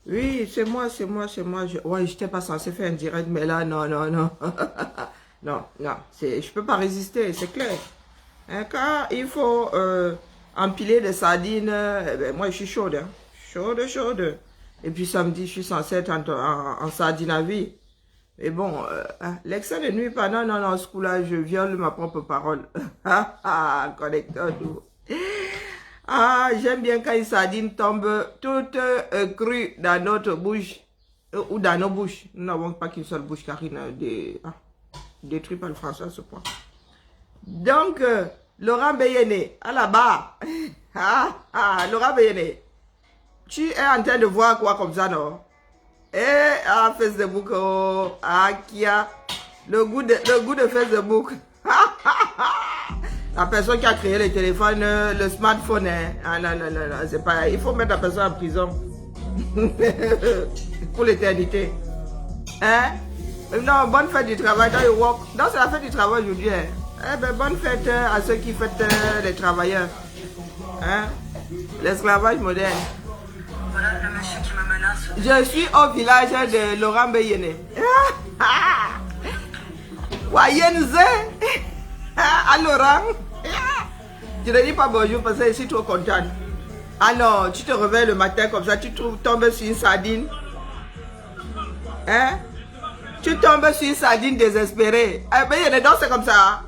Oui, c'est moi, c'est moi, c'est moi. Ouais, j'étais pas censé faire un direct, mais là, non, non, non. Non, non, je peux pas résister, c'est clair. Hein, quand il faut empiler des sardines, eh ben, moi, je suis chaude, hein. Chaude, chaude. Et puis samedi, je suis censée être en sardine à vie. Mais bon, l'excès ne nuit pas. Non, non, non, ce coup-là, je viole ma propre parole. Ah, ah, connecteur. Ah, j'aime bien quand une sardine tombe toute crue dans notre bouche ou dans nos bouches. Nous n'avons pas qu'une seule bouche, Karine, détruit par le français à ce point. Donc, Laurent Beyene, à la barre. Laurent Beyene, tu es en train de voir quoi comme ça, non? Facebook, oh, Kia, le goût de Facebook. La personne qui a créé le téléphone, le smartphone, hein. Ah non, non, non, non, c'est pas. Il faut mettre la personne en prison. Pour l'éternité. Hein? Non, bonne fête du travail dans le work. Non, c'est la fête du travail aujourd'hui. Hein. Eh ben, bonne fête à ceux qui fêtent les travailleurs. Hein? L'esclavage moderne. Voilà le monsieur qui me menace. Je suis au village de Laurent Beyene. Wayenze. À Laurent. Tu ne dis pas bonjour parce que je suis trop contente. Ah non, tu te réveilles le matin comme ça, tu tombes sur une sardine. Hein? Tu tombes sur une sardine désespérée. Eh bien, donc c'est comme ça.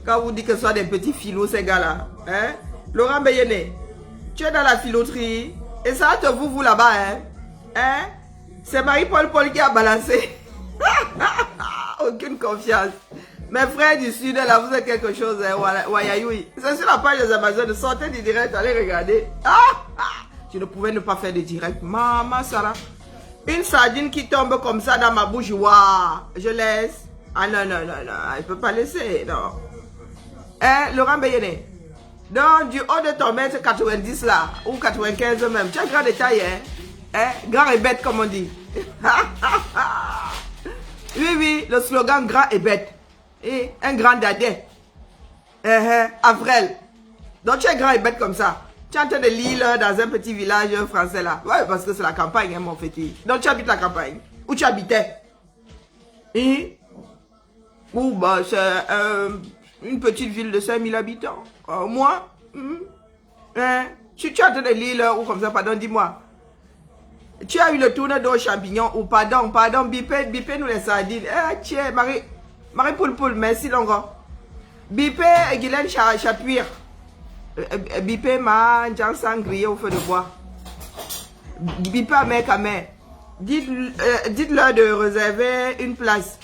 Quand vous dites que ce sont des petits filous, ces gars-là. Hein? Laurent Beyene, tu es dans la filouterie. Et ça te vous là-bas. Hein? Hein? C'est Marie-Paul Paul qui a balancé. Aucune confiance. Mes frères du Sud, là, vous êtes quelque chose. Hein? Wayayoui. C'est sur la page des Amazones. Sortez du direct, allez regarder. Je ne pouvais ne pas faire de direct. Maman Sarah. Une sardine qui tombe comme ça dans ma bouche, waouh, je laisse. Ah non, non, non, non, il ne peut pas laisser, non. Hein, Laurent Beyene, donc du haut de ton mètre 90 là, ou 95 même, tu as grand de taille, hein? Hein? Grand et bête, comme on dit. Oui, oui, le slogan grand et bête. Et un grand dadais. Avril. Donc tu es grand et bête comme ça. Tu es en train de lire dans un petit village français là. Ouais, parce que c'est la campagne, hein, mon fétiche. Donc tu habites la campagne. Où tu habitais? Et ou bah, c'est une petite ville de 5000 habitants. Moi, hein? Tu es en train de lire ou comme ça, pardon, dis-moi. Tu as eu le tourne d'eau champignon ou pardon, bipé nous les sardines. Tiens, Marie Poulpoul, merci Longo. Bipé Guylaine Chapuire. Bipé ma jansan grillé au feu de bois. Bipé à mec à mec. Dites-leur de réserver une place.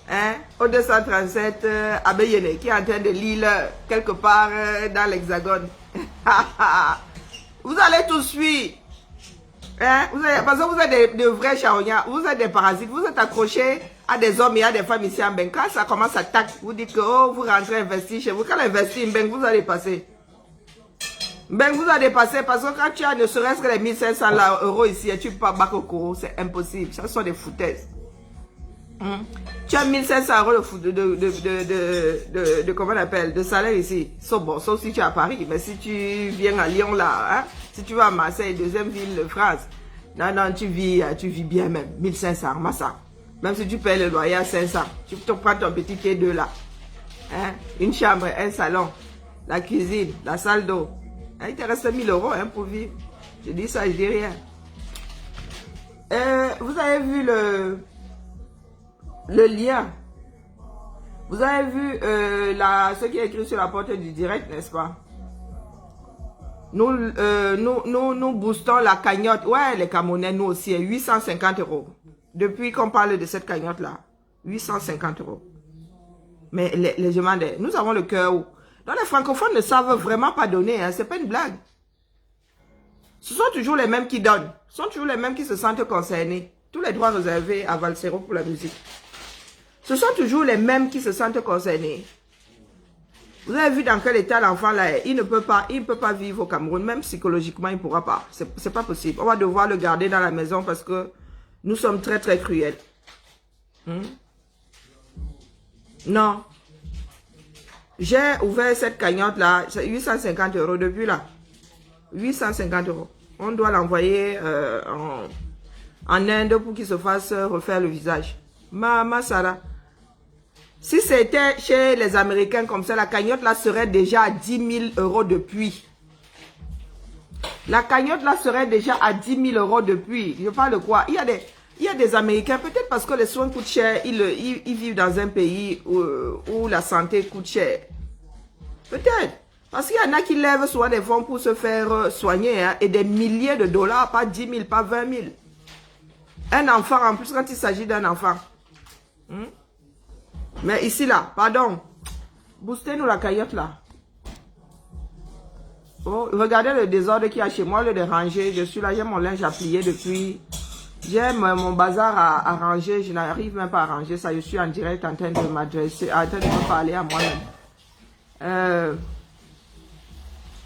Hein, au 237 à Beyene, qui est en train de lire quelque part dans l'Hexagone. Vous allez tous suivre. Hein? Parce que vous êtes de vrais charognards, vous êtes des parasites, vous êtes accrochés à des hommes et à des femmes ici en Beng. Quand ça commence à tac, vous dites que oh, vous rentrez investir chez vous. Quand investir en Beng, vous allez passer. Ben vous allez passer parce que quand tu as ne serait-ce que les 1500 € ici et tu peux pas battre au cours, c'est impossible. Ça sont des foutaises. Tu as 1500 € de comment on appelle, de salaire ici. Bon, sauf si tu es à Paris. Mais si tu viens à Lyon là, hein, si tu vas à Marseille, deuxième ville de France, non, non, tu vis bien même. 1500, massa. Même si tu payes le loyer à 500, tu te prends ton petit T2 là. Hein, une chambre, un salon, la cuisine, la salle d'eau. Hein, il te reste 1000 € hein, pour vivre. Je dis ça, je dis rien. Vous avez vu le lien. Vous avez vu ce qui est écrit sur la porte du direct, n'est-ce pas? Nous boostons la cagnotte. Ouais, les Camerounais, nous aussi, 850 €. Depuis qu'on parle de cette cagnotte-là, 850 €. Mais les demandeurs, nous avons le cœur où? Donc les francophones ne savent vraiment pas donner, hein, c'est pas une blague. Ce sont toujours les mêmes qui donnent. Ce sont toujours les mêmes qui se sentent concernés. Tous les droits réservés à Valsero pour la musique. Ce sont toujours les mêmes qui se sentent concernés. Vous avez vu dans quel état l'enfant là est. Il ne peut pas vivre au Cameroun. Même psychologiquement, il ne pourra pas. C'est pas possible. On va devoir le garder dans la maison parce que nous sommes très très cruels. Non. J'ai ouvert cette cagnotte là. C'est 850 € depuis là. 850 €. On doit l'envoyer en Inde pour qu'il se fasse refaire le visage. Mama Sarah. Si c'était chez les Américains comme ça, la cagnotte là serait déjà à 10 000 € depuis. La cagnotte là serait déjà à 10 000 € depuis. Je parle de quoi? Il y a des Américains, peut-être parce que les soins coûtent cher, ils vivent dans un pays où la santé coûte cher. Peut-être. Parce qu'il y en a qui lèvent souvent des fonds pour se faire soigner, hein, et des milliers de dollars, pas 10 000, pas 20 000. Un enfant, en plus, quand il s'agit d'un enfant. Mais ici, là, pardon. Boostez-nous la cagnotte, là. Oh, regardez le désordre qu'il y a chez moi, le déranger. Je suis là, j'ai mon linge à plier depuis. J'ai mon bazar à ranger. Je n'arrive même pas à ranger ça. Je suis en direct en train de m'adresser, en train de me parler à moi-même.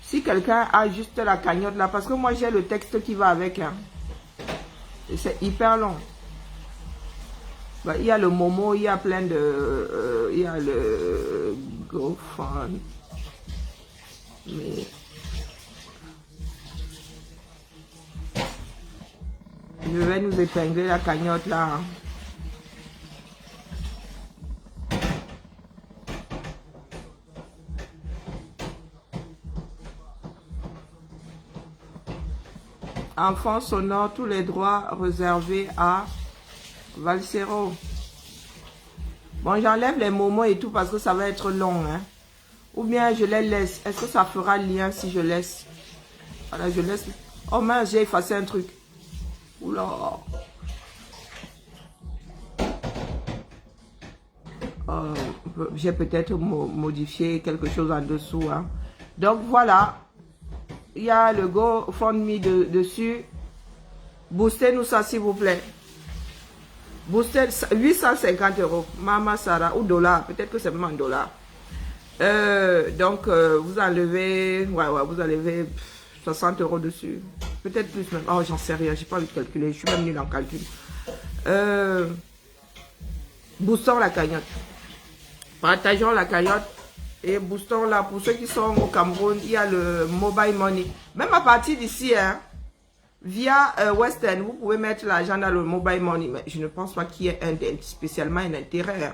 Si quelqu'un a juste la cagnotte là, parce que moi j'ai le texte qui va avec. Hein. C'est hyper long. Bah, il y a le Momo, il y a plein de... il y a le GoFund. Mais... je vais nous épingler la cagnotte là. Hein. Enfants sonores, tous les droits réservés à Valsero. Bon, j'enlève les momos et tout parce que ça va être long. Hein. Ou bien je les laisse. Est-ce que ça fera lien si je laisse? Voilà, je laisse. Oh mince, j'ai effacé un truc. Oula. J'ai peut-être modifié quelque chose en dessous. Hein. Donc voilà. Il y a le GoFundMe dessus. Boostez-nous ça s'il vous plaît. Boostez 850 €. Mama Sarah ou dollars. Peut-être que c'est même en dollars. Donc vous enlevez. Ouais, vous enlevez 60 € dessus. Peut-être plus même. Oh, j'en sais rien. J'ai pas envie de calculer. Je suis même nulle en calcul. Boostons la cagnotte. Partageons la cagnotte. Et boostons là, pour ceux qui sont au Cameroun, il y a le mobile money. Même à partir d'ici, hein, via Western, vous pouvez mettre l'argent dans le mobile money. Mais je ne pense pas qu'il y ait spécialement un intérêt. Hein.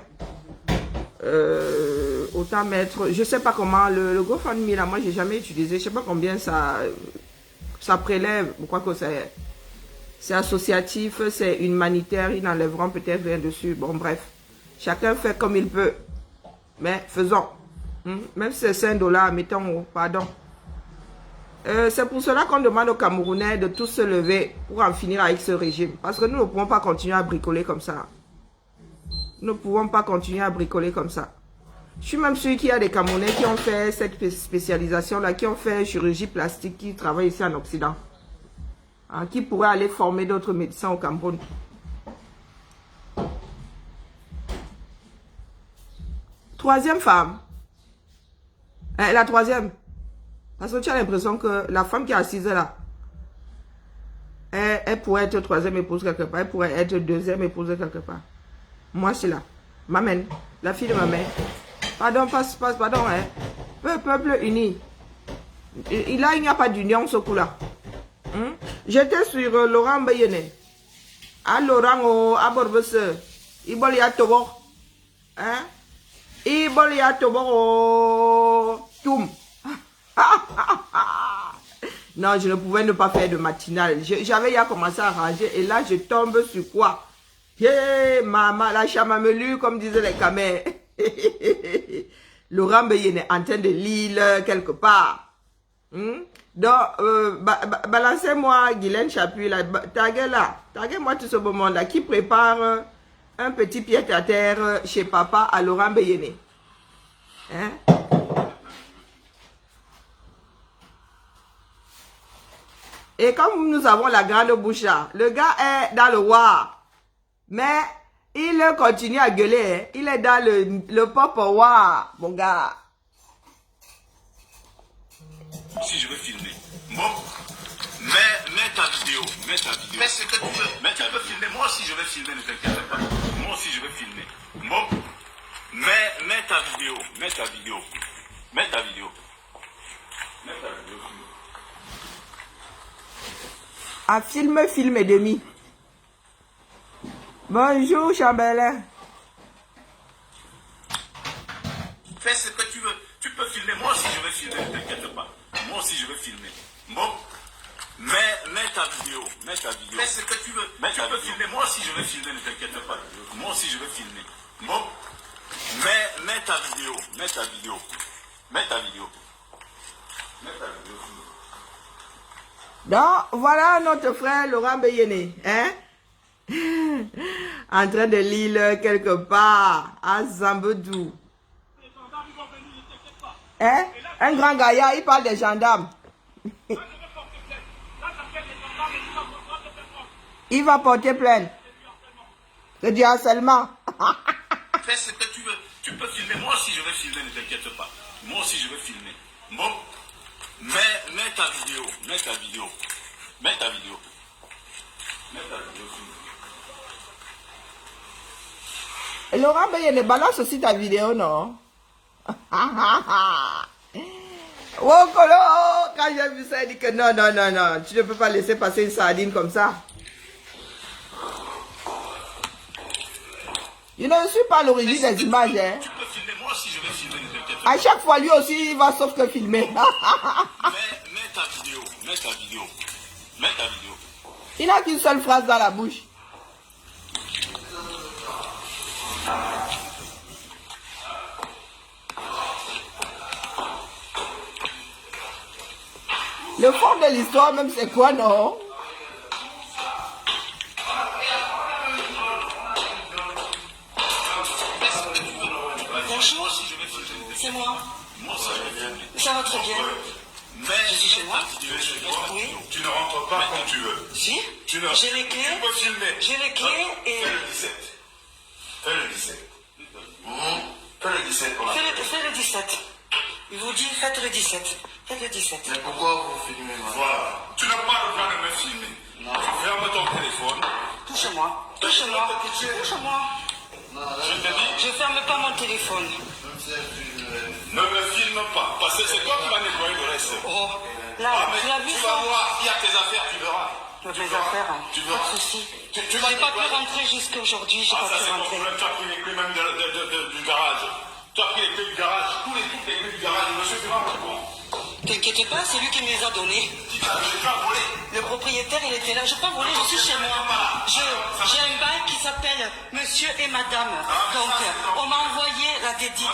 Autant mettre, je ne sais pas comment, le GoFundMe là, moi j'ai jamais utilisé. Je ne sais pas combien ça prélève. Je crois que c'est associatif, c'est humanitaire. Ils n'enlèveront peut-être rien dessus. Bon, bref. Chacun fait comme il peut. Mais faisons. Même si c'est 5 $, mettons, pardon. C'est pour cela qu'on demande aux Camerounais de tous se lever pour en finir avec ce régime. Parce que nous ne pouvons pas continuer à bricoler comme ça. Nous ne pouvons pas continuer à bricoler comme ça. Je suis même sûr qu'il y a des Camerounais qui ont fait cette spécialisation-là, qui ont fait chirurgie plastique, qui travaillent ici en Occident. Hein, qui pourraient aller former d'autres médecins au Cameroun. Troisième femme. La troisième. Parce que tu as l'impression que la femme qui est assise là, elle pourrait être troisième épouse quelque part. Elle pourrait être deuxième épouse quelque part. Moi, c'est là. Ma mère. La fille de ma mère. Pardon, pardon. Hein. Peuple uni. Là, il n'y a pas d'union, ce coup-là. J'étais sur Laurent Bayene. À Laurent, à Borbese. Il y a Togo. Hein? Il y a Togo. Toum. Non, je ne pouvais ne pas faire de matinale. J'avais déjà commencé à ranger et là, je tombe sur quoi? Hey, maman, la chamamelu, comme disaient les camers. Laurent Bayene est en train de lire quelque part. Donc, balancez-moi Guylaine Chapuis, taguez-moi tout ce beau monde-là qui prépare un petit pied-à-terre chez papa à Laurent Bayene. Hein? Et comme nous avons la grande bouche là, le gars est dans le war. Mais il continue à gueuler. Hein. Il est dans le pop war, mon gars. Si je veux filmer. Bon. Mets ta vidéo. Mets ce que tu veux. Mais tu veux filmer. Moi aussi je vais filmer, ne t'inquiète pas. Moi aussi je vais filmer. Bon. Mets ta vidéo. Mets ta vidéo. Mets ta vidéo. Mets ta vidéo. À film et demi. Bonjour, Chambellan. Fais ce que tu veux. Tu peux filmer. Moi aussi, je vais filmer. Ne t'inquiète pas. Moi aussi, je vais filmer. Bon. Mets ta vidéo. Mets ta vidéo. Fais ce que tu veux. Tu peux filmer. Moi aussi, je vais filmer. Ne t'inquiète pas. Moi aussi, je vais filmer. Bon. Mets ta vidéo. Mets ta vidéo. Mets ta vidéo. Mets ta vidéo. Donc, voilà notre frère Laurent Beyene, hein? En train de lire quelque part à Zambedou. Hein? Un grand gaillard, il parle des gendarmes. Il va porter plainte. C'est du harcèlement. Fais ce que tu veux. Tu peux filmer. Moi aussi, je vais filmer, ne t'inquiète pas. Moi aussi, je vais filmer. Bon. Mets ta vidéo. Mets ta vidéo. Mets ta vidéo. Mets ta vidéo. Et Laurent Beyene, balance aussi ta vidéo, non? Oh, Kolo, quand j'ai vu ça, il dit que non, non, non, non, tu ne peux pas laisser passer une sardine comme ça. Je ne suis pas à l'origine des images, hein. Tu peux filmer, moi aussi je vais filmer, ne t'inquiète À chaque fois, lui aussi, il va sauf que filmer. Mets ta vidéo, mets ta vidéo, mets ta vidéo. Il n'a qu'une seule phrase dans la bouche. Le fond de l'histoire, même, c'est quoi, non? Bonjour, c'est moi. Ça va très bien. Mais Je suis chez moi. Oui. Tu ne rentres pas quand tu veux. Si. J'ai les clés. Tu peux filmer. J'ai les clés et... Fais le 17. Fais le 17. Fais le 17. Fais le 17. Il vous dit, faites le 17. Faites le 17. Mais pourquoi vous filmez moi? Voilà. Tu n'as pas le droit de me filmer. Non. Tu fermes ton téléphone. Touche-moi. Touche-moi. Touche-moi. Je te dis, Je ferme pas mon téléphone. ne me filme pas. Parce que c'est toi qui vas nettoyer le reste. Oh, là, Mais tu as vu tu ça? vas voir, il y a tes affaires, tu verras. Mes affaires, hein. Tu Pas verras. de soucis. Tu J'ai vas pas pu nettoyer. rentrer jusqu'à aujourd'hui, j'ai Ah, pas ça pu c'est ton rentrer. problème. Tu as pris les clés même du garage. Tu as pris les clés du garage. Toutes les clés du garage. Monsieur, tu vas voir. T'inquiète pas, c'est lui qui me les a donnés. Tu as volé. Le propriétaire, il était là. Je n'ai pas volé, je suis chez moi. J'ai un bail qui s'appelle Monsieur et Madame. Donc, on m'a envoyé la dédite.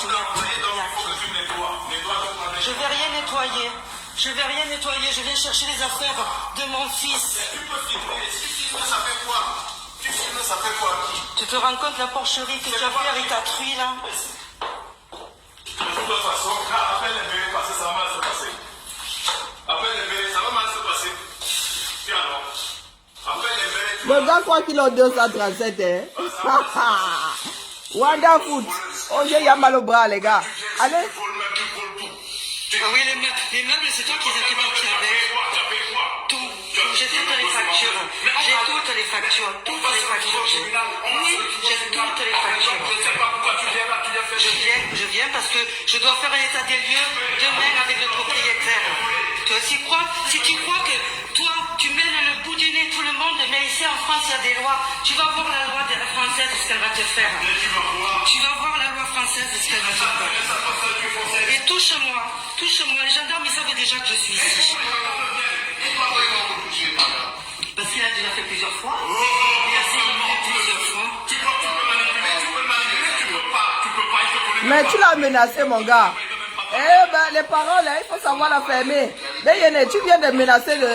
Je vais rien nettoyer. Je vais rien nettoyer. Je viens chercher les affaires de mon fils. Tu peux filmer. Si tu filmes, ça fait quoi? Tu filmes, ça fait quoi? Tu te rends compte la porcherie que tu as fait avec ta truie là? De toute façon, là, appelle les bébés parce que ça va mal se passer. Appelle les bébés, ça va mal se passer. Tiens alors. Appelle les bébés. Le gars croit qu'il a 237, hein? Wanda Foot. Oh, j'ai mal au bras, les gars. Allez. Tu voles même, tu voles tout. Ah oui, les meubles, c'est toi qui les as partis avec. Tout. J'ai toutes les factures. J'ai toutes les factures. Toutes les factures. Oui, j'ai toutes les factures. Je ne sais pas pourquoi tu viens là, tu viens faire. Je viens parce que je dois faire un état des lieux demain avec le propriétaire. Toi, si tu crois que toi, tu mets le bout du nez tout le monde, mais ici en France, il y a des lois. Tu vas voir la loi française, ce qu'elle va te faire. Tu vas voir la loi française, ce qu'elle va te faire. Et touche-moi, les gendarmes, ils savent déjà que je suis ici. Parce qu'il a déjà fait plusieurs fois. Il a essayé de me plusieurs fois. Tu peux manipuler, tu peux pas, il te connaît. Mais tu l'as menacé, mon gars. Eh ben, les paroles, hein, il faut savoir la fermer. Beyene, tu viens de menacer de...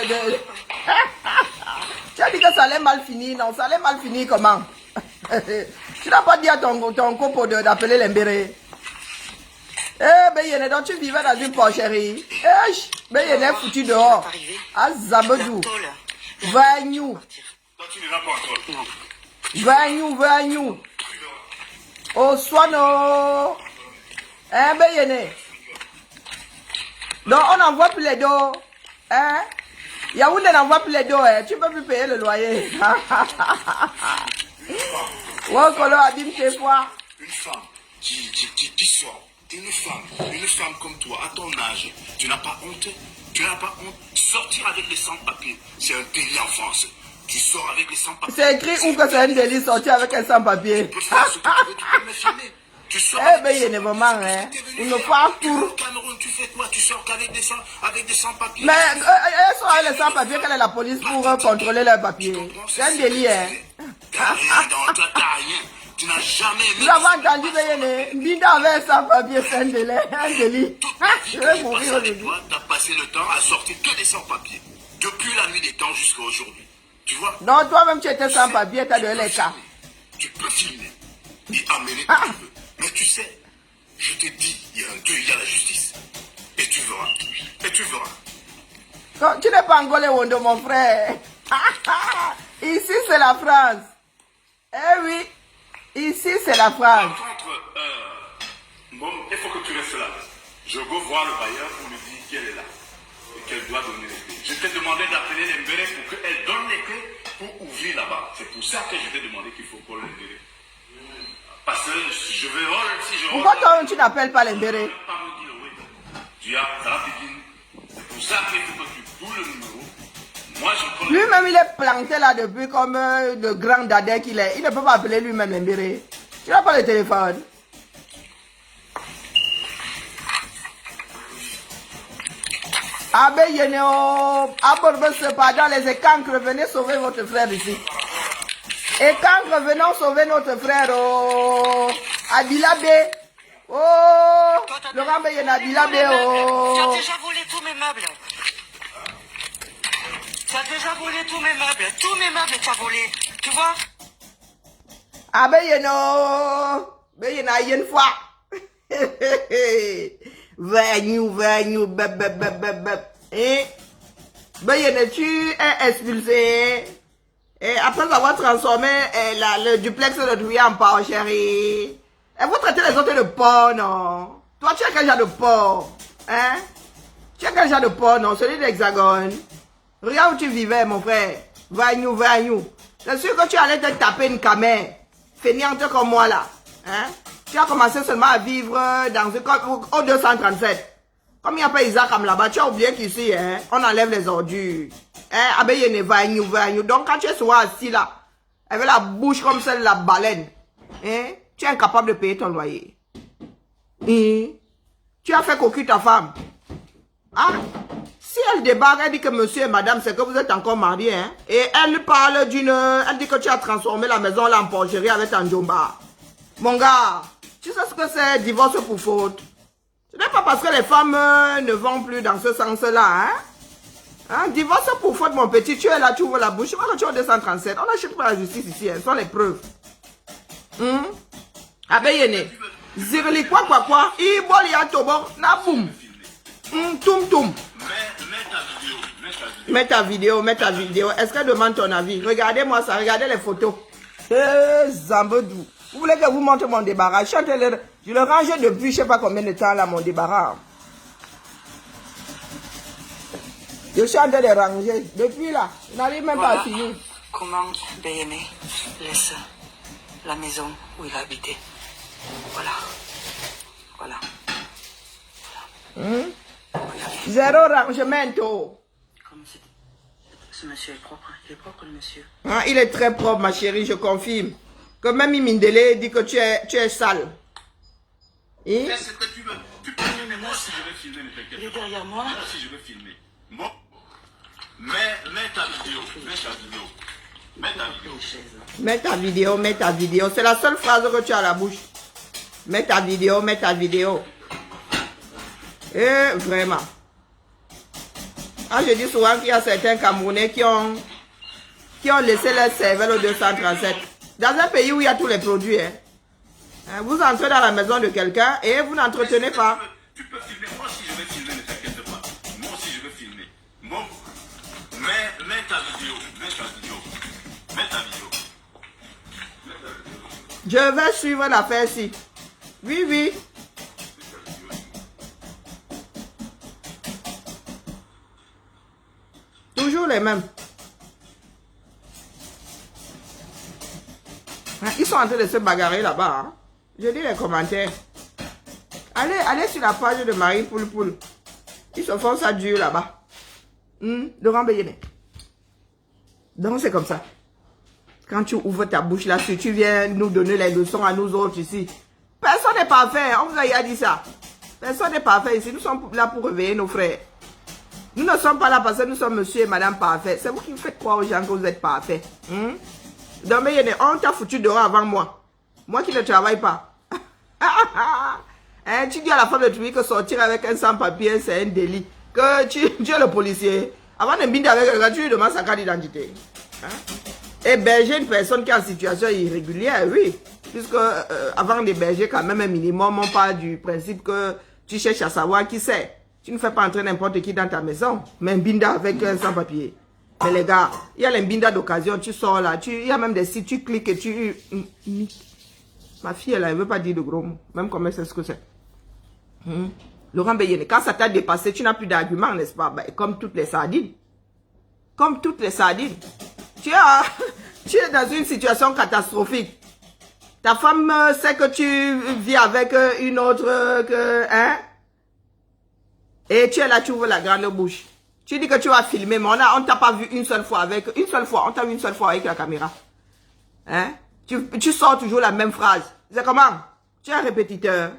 Tu as dit que ça allait mal finir. Non, ça allait mal finir comment? Tu n'as pas dit à ton copain d'appeler l'embéré. Eh, Beyene, donc tu vivais dans une porcherie. Eh, Beyene est foutu dehors. À Zambedou. Vagnou. Toi, tu n'iras pas encore. Non. Vagnou. Oh, Swano. Hein, Beyene. Donc, on n'envoie plus les dos. Hein? Yaoundé n'envoie plus les dos. Hein? Tu ne peux plus payer le loyer. Wokolo abîme tes fois. Une femme qui sort, une femme comme toi, à ton âge, tu n'as pas honte? Tu n'as pas honte. Sortir avec les sans-papiers, c'est un délit en France. Tu sors avec les sans-papiers. C'est écrit où que c'est un délit sortir avec un sans-papier. Tu peux faire ce que tu veux, tu peux me filmer. Tu sors Eh ben, il est vraiment, hein. Il ne faut pas pour. pour. Au Cameroun, tu fais quoi? Tu sors qu'avec des sans-papiers. Mais elles sont avec les sans-papiers, quelle est la police pour contrôler leurs papiers? C'est un délit, hein. T'as rien dans toi, t'as rien. Tu n'as jamais aimé. Nous avons entendu que Binda avait un sans-papier, c'est un délit. Un délit. Je vais mourir aujourd'hui. Tu as passé le temps à sortir que des sans-papiers. Depuis la nuit des temps jusqu'à aujourd'hui. Tu vois? Non, toi-même, tu étais sans-papier, tu as donné les cas. Tu peux filmer et amener ce que tu veux. Mais tu sais, je t'ai dit, il y a un Dieu, il y a la justice. Et tu verras. Et tu verras. Non, tu n'es pas angolais, Wondo, mon frère. Ici, c'est la France. Eh oui, ici, c'est la France. Par contre, bon, il faut que tu restes là. Je vais voir le bailleur pour lui dire qu'elle est là. Et qu'elle doit donner les clés. Je t'ai demandé d'appeler les Mbéré pour qu'elle donne les clés pour ouvrir là-bas. C'est pour ça que je t'ai demandé qu'il faut qu'on les Mbéré. Parce que je vais voir si je... Pourquoi toi, tu n'appelles pas les Mbéré? Tu as Rapidine. C'est pour ça qu'il faut que tu boules le numéro. Moi, je prends... Lui-même, il est planté là depuis comme le grand dadais qu'il est. Il ne peut pas appeler lui-même les Mbéré. Tu n'as pas le téléphone. Abe Yeneo, abordez cependant les écancres, venez sauver votre frère ici. Écancres, venons sauver notre frère. Oh, Abilabé. Oh, Laurent Beyena Abilabé. Oh. Tu as déjà volé tous mes meubles. Tu as déjà volé tous mes meubles. Tous mes meubles, tu as volé. Tu vois? Abe Yeno. Beyena une fois. Venu, bep. Et, ben, tu es expulsé. Et après avoir transformé le duplex de Douya en porc, chérie. Et vous traitez les autres de porc, non? Toi, tu es quel genre de porc? Hein? Tu es quel genre de porc, non? Celui de l'Hexagone. Regarde où tu vivais, mon frère. Venu. C'est sûr que tu allais te taper une camère. Fainéante comme moi, là. Hein? Tu as commencé seulement à vivre dans au 237. Comme il n'y a pas Isaac comme là-bas, tu as oublié qu'ici, hein, on enlève les ordures. Hein, Abeyene Vagnou. Donc quand tu es souvent assis là, avec la bouche comme celle de la baleine, hein, tu es incapable de payer ton loyer. Tu as fait cocu ta femme. Ah, si elle débarque, elle dit que monsieur et madame, c'est que vous êtes encore mariés, hein, et elle parle elle dit que tu as transformé la maison là en porcherie avec un jomba. Mon gars, tu sais ce que c'est divorce pour faute? Ce n'est pas parce que les femmes ne vont plus dans ce sens-là, hein? Divorce pour faute, mon petit, tu es là, tu ouvres la bouche, tu vois que tu es au 237, on n'achète pas la justice ici, hein, ce sont les preuves. Abeyene, zirli quoi, iboli ya tobo, na boum. Toum. Mets ta vidéo. Est-ce qu'elle demande ton avis? Regardez-moi ça, regardez les photos. Zambedou. Vous voulez que je vous montre mon débarras? Je le range depuis je ne sais pas combien de temps là, mon débarras. Je suis en train de ranger. Depuis là, je n'arrive même pas à finir. Comment BM laisse la maison où il habitait. Voilà. Zéro rangement. Comme ce monsieur est propre. Il est propre, le monsieur. Ah, il est très propre, ma chérie, je confirme. Que même Imindele dit que tu es sale. Fais ce que tu veux. Tu peux filmer moi si je vais filmer, ne t'inquiète pas. Il est derrière moi. Moi si je vais filmer. Bon. Mets ta vidéo. Mets ta vidéo. C'est la seule phrase que tu as à la bouche. Mets ta vidéo. Et vraiment. Ah, je dis souvent qu'il y a certains Camerounais qui ont laissé leur cervelle au 237. Dans un pays où il y a tous les produits, hein. Vous entrez dans la maison de quelqu'un et vous n'entretenez pas. Tu peux filmer. Moi si je vais filmer, ne t'inquiète pas. Moi si je vais filmer. Bon. Mets ta vidéo. Je vais suivre l'affaire-ci. Oui. Toujours les mêmes. Ils sont en train de se bagarrer là-bas. Hein. Je lis les commentaires. Allez sur la page de Marie Poulpoul. Ils se font ça dur là-bas. Laurent Béyene. Donc c'est comme ça. Quand tu ouvres ta bouche là-dessus, tu viens nous donner les leçons à nous autres ici. Personne n'est parfait, on vous a dit ça. Personne n'est parfait ici, nous sommes là pour réveiller nos frères. Nous ne sommes pas là parce que nous sommes monsieur et madame parfaits. C'est vous qui faites croire aux gens que vous êtes parfaits. Donc Béyene, on t'a foutu dehors avant moi. Moi qui ne travaille pas. Tu dis à la femme de trouver que sortir avec un sans-papier, c'est un délit. Que tu es le policier. Avant de binder avec un gars, tu lui demandes sa carte d'identité. Héberger une personne qui est en situation irrégulière, oui. Puisque avant d'héberger quand même un minimum, on parle du principe que tu cherches à savoir qui c'est. Tu ne fais pas entrer n'importe qui dans ta maison. Mais un binda avec un sans-papier. Mais les gars, il y a les bindas d'occasion, tu sors là, il y a même des sites, tu cliques et tu... Ma fille, elle ne veut pas dire de gros mots, même comme elle sait ce que c'est. Laurent Béyene, quand ça t'a dépassé, tu n'as plus d'arguments, n'est-ce pas? Ben, comme toutes les sardines. Comme toutes les sardines. Tu es dans une situation catastrophique. Ta femme sait que tu vis avec une autre, et tu es là, tu ouvres la grande bouche. Tu dis que tu vas filmer, mais on t'a pas vu une seule fois avec, on t'a vu une seule fois avec la caméra. Tu sors toujours la même phrase. C'est comment? Tu es un répétiteur.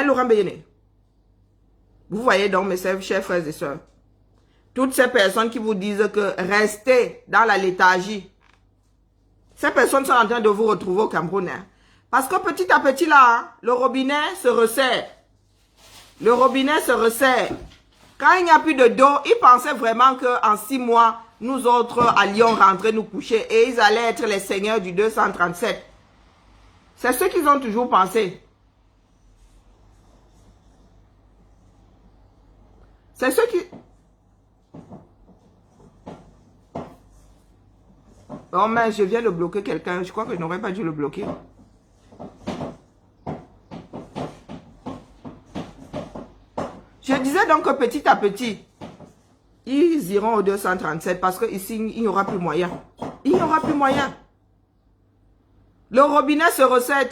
Laurent Béyene. Vous voyez donc, mes chers frères et sœurs, toutes ces personnes qui vous disent que restez dans la léthargie, ces personnes sont en train de vous retrouver au Cameroun. Parce que petit à petit là, le robinet se resserre. Le robinet se resserre. Quand il n'y a plus de dos, ils pensaient vraiment qu'en 6 mois, nous autres allions rentrer nous coucher et ils allaient être les seigneurs du 237. C'est ce qu'ils ont toujours pensé. C'est ce qui... Oh mais je viens de bloquer quelqu'un. Je crois que je n'aurais pas dû le bloquer. Je disais donc que petit à petit, ils iront au 237 parce qu'ici, il n'y aura plus moyen. Il n'y aura plus moyen. Le robinet se resserre,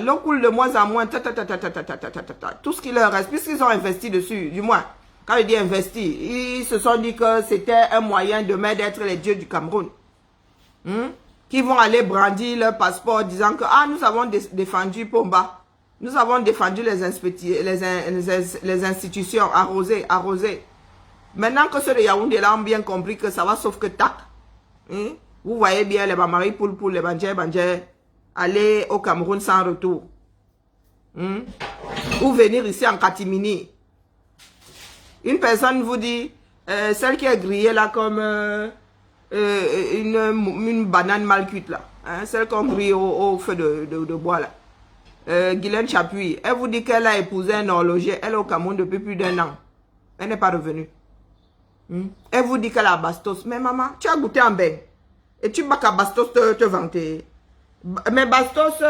l'eau coule de moins en moins, tout ce qui leur reste, puisqu'ils ont investi dessus, du moins, quand je dis investi, ils se sont dit que c'était un moyen demain d'être les dieux du Cameroun. Qui vont aller brandir leur passeport disant que nous avons défendu Pomba. Nous avons défendu les institutions, arrosées. Maintenant que ceux de Yaoundé là ont bien compris que ça va sauf que tac. Vous voyez bien les Bamari Poulpoul, les Bandjé, aller au Cameroun sans retour. Ou venir ici en catimini. Une personne vous dit, celle qui est grillée là comme une banane mal cuite là. Celle qu'on grille au feu de bois là. Guylaine Chapuis, elle vous dit qu'elle a épousé un horloger, elle est au Cameroun depuis plus d'1 an. Elle n'est pas revenue. Elle vous dit qu'elle a Bastos. Mais maman, tu as goûté en bain. Et tu vas qu'à Bastos te vanter. Mais Bastos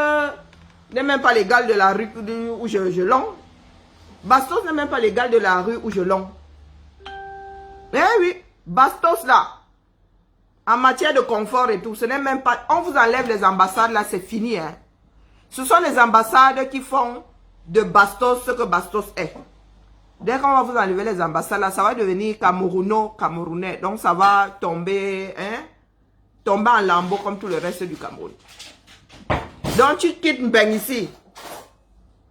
n'est même pas l'égal de la rue où je longe. Bastos n'est même pas l'égal de la rue où je longe. Eh oui, Bastos là, en matière de confort et tout, ce n'est même pas... On vous enlève les ambassades là, c'est fini. Ce sont les ambassades qui font de Bastos ce que Bastos est. Dès qu'on va vous enlever les ambassades là, ça va devenir camerounais. Donc ça va tomber, tomber en lambeaux comme tout le reste du Cameroun. Donc tu quittes Mbeng ici,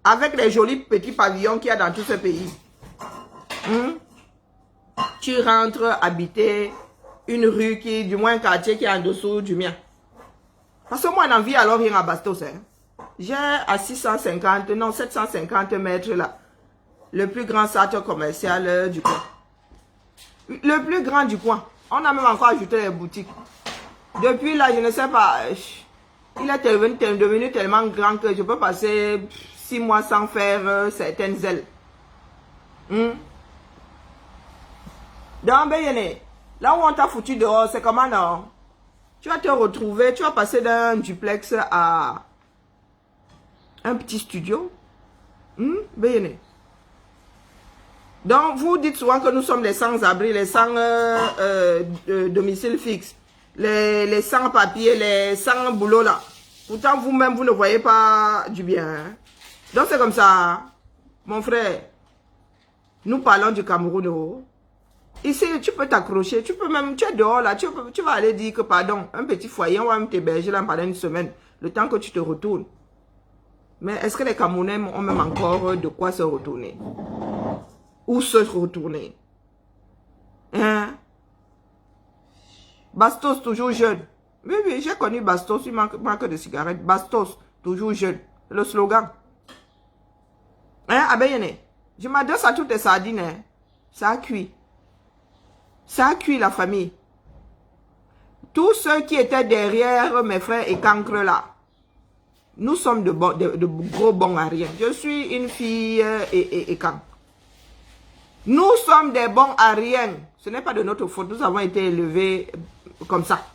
avec les jolis petits pavillons qu'il y a dans tout ce pays. Tu rentres habiter une rue qui, du moins un quartier qui est en dessous du mien. Parce que moi, j'en vis alors rien à Bastos. J'ai à 750 mètres là, le plus grand centre commercial du coin. Le plus grand du coin. On a même encore ajouté les boutiques. Depuis là, je ne sais pas, il est devenu tellement grand que je peux passer 6 mois sans faire certaines ailes. Donc, Béyene, là où on t'a foutu dehors, c'est comment non? Tu vas te retrouver, tu vas passer d'un duplex à un petit studio. Béyene. Donc, vous dites souvent que nous sommes les sans-abri, les sans domicile fixe, les sans-papiers, les sans-boulot là. Pourtant, vous-même, vous ne voyez pas du bien. Donc, c'est comme ça, mon frère. Nous parlons du Cameroun. Ici, tu peux t'accrocher, tu peux même, tu es dehors là, tu vas aller dire que pardon, un petit foyer, on va même t'héberger là pendant une semaine, le temps que tu te retournes. Mais est-ce que les Camerounais ont même encore de quoi se retourner? Où se retourner? Hein? Bastos, toujours jeune. Oui, oui, j'ai connu Bastos, il manque de cigarettes. Bastos, toujours jeune. Le slogan. Hein, Abeyene? Je m'adresse à toutes les sardines. Hein? Ça a cuit. Ça a cuit la famille. Tous ceux qui étaient derrière mes frères et cancres là, nous sommes de gros bons à rien. Je suis une fille et cancre. Nous sommes des bons à rien. Ce n'est pas de notre faute. Nous avons été élevés comme ça.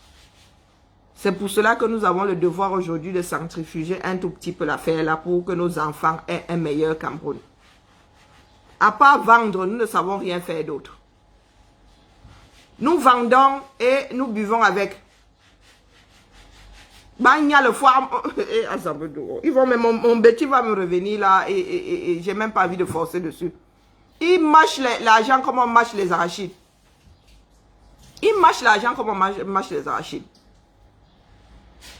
C'est pour cela que nous avons le devoir aujourd'hui de centrifuger un tout petit peu l'affaire là pour que nos enfants aient un meilleur Cameroun. À part vendre, nous ne savons rien faire d'autre. Nous vendons et nous buvons avec. Bagna le foire. Ils vont même, mon bêtis va me revenir là et j'ai même pas envie de forcer dessus. Ils mâchent l'argent comme on mâche les arachides. Ils mâchent l'argent comme on mâche les arachides.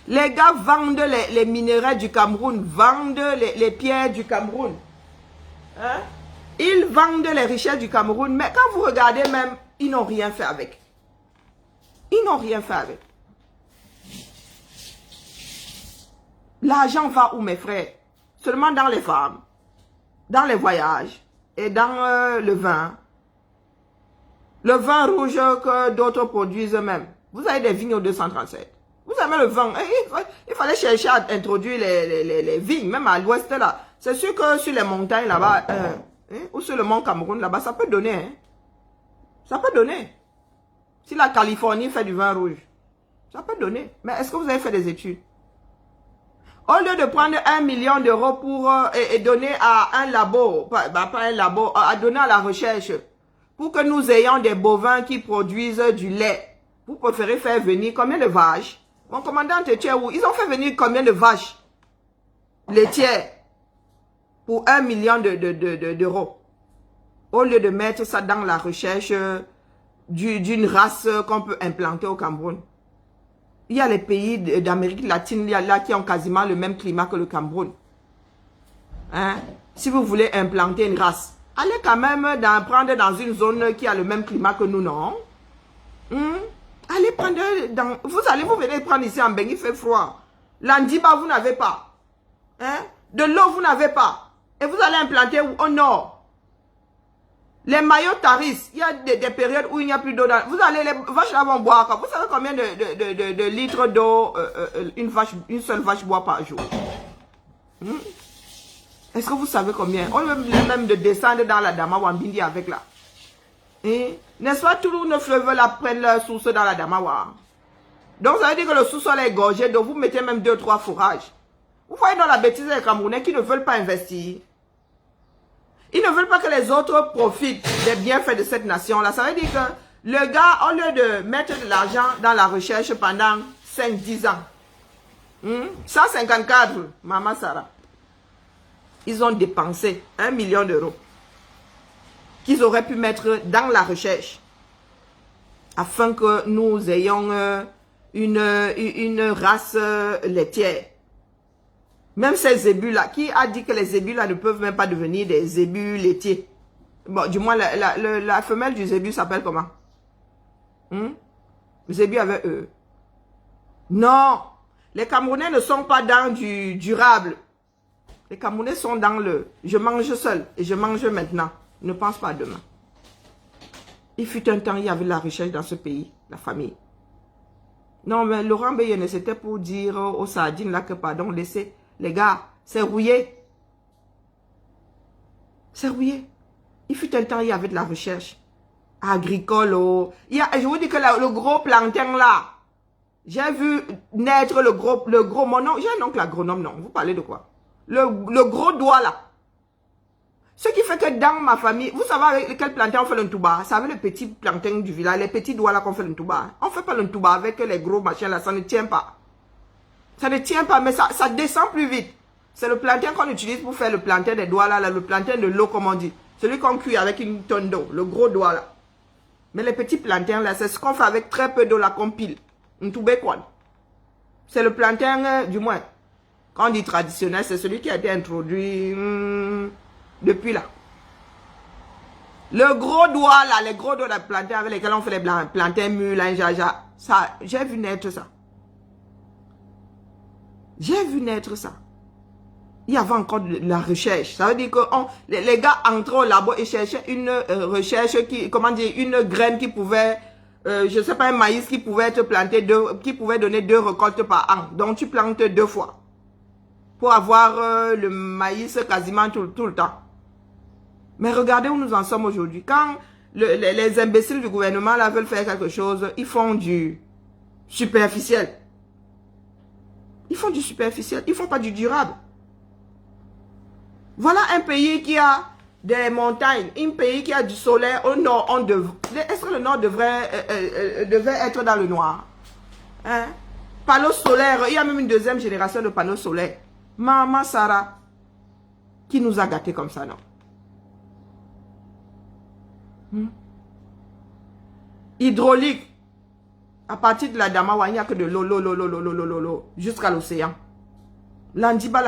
Les gars vendent les minéraux du Cameroun, vendent les pierres du Cameroun. Hein? Ils vendent les richesses du Cameroun, mais quand vous regardez même, ils n'ont rien fait avec. Ils n'ont rien fait avec. L'argent va où, mes frères? Seulement dans les femmes, dans les voyages et dans le vin. Le vin rouge que d'autres produisent eux-mêmes. Vous avez des vignes au 237. Vous avez le vin. Il fallait chercher à introduire les vignes, même à l'ouest là. C'est sûr que sur les montagnes là-bas, ou sur le mont Cameroun là-bas, ça peut donner. Hein. Ça peut donner. Si la Californie fait du vin rouge, ça peut donner. Mais est-ce que vous avez fait des études? Au lieu de prendre 1 million d'euros pour et donner à un labo, pas un labo, à donner à la recherche, pour que nous ayons des bovins qui produisent du lait, vous préférez faire venir combien de vaches? Mon commandant était où? Ils ont fait venir combien de vaches laitières pour 1 million d'euros? Au lieu de mettre ça dans la recherche d'une race qu'on peut implanter au Cameroun. Il y a les pays d'Amérique latine là qui ont quasiment le même climat que le Cameroun. Hein? Si vous voulez implanter une race, allez quand même prendre dans une zone qui a le même climat que nous, non? Allez prendre vous venez prendre ici en Bengue, il fait froid. L'Andiba, vous n'avez pas. Hein? De l'eau, vous n'avez pas. Et vous allez implanter au nord. Les maillots taris, il y a des périodes où il n'y a plus d'eau. Vous allez, les vaches là vont boire. Vous savez combien de litres d'eau une seule vache boit par jour? Est-ce que vous savez combien? On veut même de descendre dans la Dama Wambindi avec là. N'est-ce pas, tous nos fleuves là prennent leur source dans la Damawa. Donc ça veut dire que le sous-sol est gorgé, donc vous mettez même 2-3 fourrages. Vous voyez dans la bêtise des Camerounais qui ne veulent pas investir. Ils ne veulent pas que les autres profitent des bienfaits de cette nation-là. Ça veut dire que le gars, au lieu de mettre de l'argent dans la recherche pendant 5-10 ans, 154, Maman Sarah, ils ont dépensé 1 million d'euros qu'ils auraient pu mettre dans la recherche afin que nous ayons une race laitière. Même ces zébus-là, qui a dit que les zébus-là ne peuvent même pas devenir des zébus laitiers? Bon, du moins, la femelle du zébu s'appelle comment? Le zébu avec eux. Non, les Camerounais ne sont pas dans du durable. Les Camerounais sont dans le « je mange seul et je mange maintenant ». Ne pense pas à demain. Il fut un temps, il y avait la recherche dans ce pays, la famille. Non, mais Laurent Beyene, c'était pour dire aux sardines là que, pardon, laissez, les gars, c'est rouillé. C'est rouillé. Il fut un temps, il y avait de la recherche agricole. Je vous dis que le gros plantain là, j'ai vu naître le gros, mon nom, j'ai un oncle agronome, non, vous parlez de quoi? Le gros doigt là. Ce qui fait que dans ma famille, vous savez avec quel plantain on fait le ntouba? C'est avec les petits plantains du village, les petits doigts là qu'on fait le ntouba. On ne fait pas le ntouba avec les gros machins là, ça ne tient pas. Ça ne tient pas, mais ça descend plus vite. C'est le plantain qu'on utilise pour faire le plantain des doigts là, le plantain de l'eau comme on dit. Celui qu'on cuit avec une tonne d'eau, le gros doigt là. Mais les petits plantains, là, c'est ce qu'on fait avec très peu d'eau, là, qu'on pile. C'est le plantain, du moins. Quand on dit traditionnel, c'est celui qui a été introduit depuis là. Le gros doigt, là, les gros doigts de plantain avec lesquels on fait les plantains mûrs, là, jaja, ça, j'ai vu naître ça. J'ai vu naître ça. Il y avait encore de la recherche. Ça veut dire que les gars entraient au labo et cherchaient une recherche qui, comment dire, une graine qui pouvait, je sais pas, un maïs qui pouvait être planté qui pouvait donner 2 récoltes par an. Donc tu plantes 2 fois. Pour avoir le maïs quasiment tout le temps. Mais regardez où nous en sommes aujourd'hui. Quand les imbéciles du gouvernement là veulent faire quelque chose, ils font du superficiel. Ils font du superficiel. Ils font pas du durable. Voilà un pays qui a des montagnes, un pays qui a du soleil. Au nord, est-ce que le nord devait être dans le noir? Hein? Panneaux solaires, il y a même une deuxième génération de panneaux solaires. Maman Sarah, qui nous a gâtés comme ça, non? Hydraulique. À partir de la Damawa, il n'y a que de l'eau, jusqu'à l'océan. Landiba.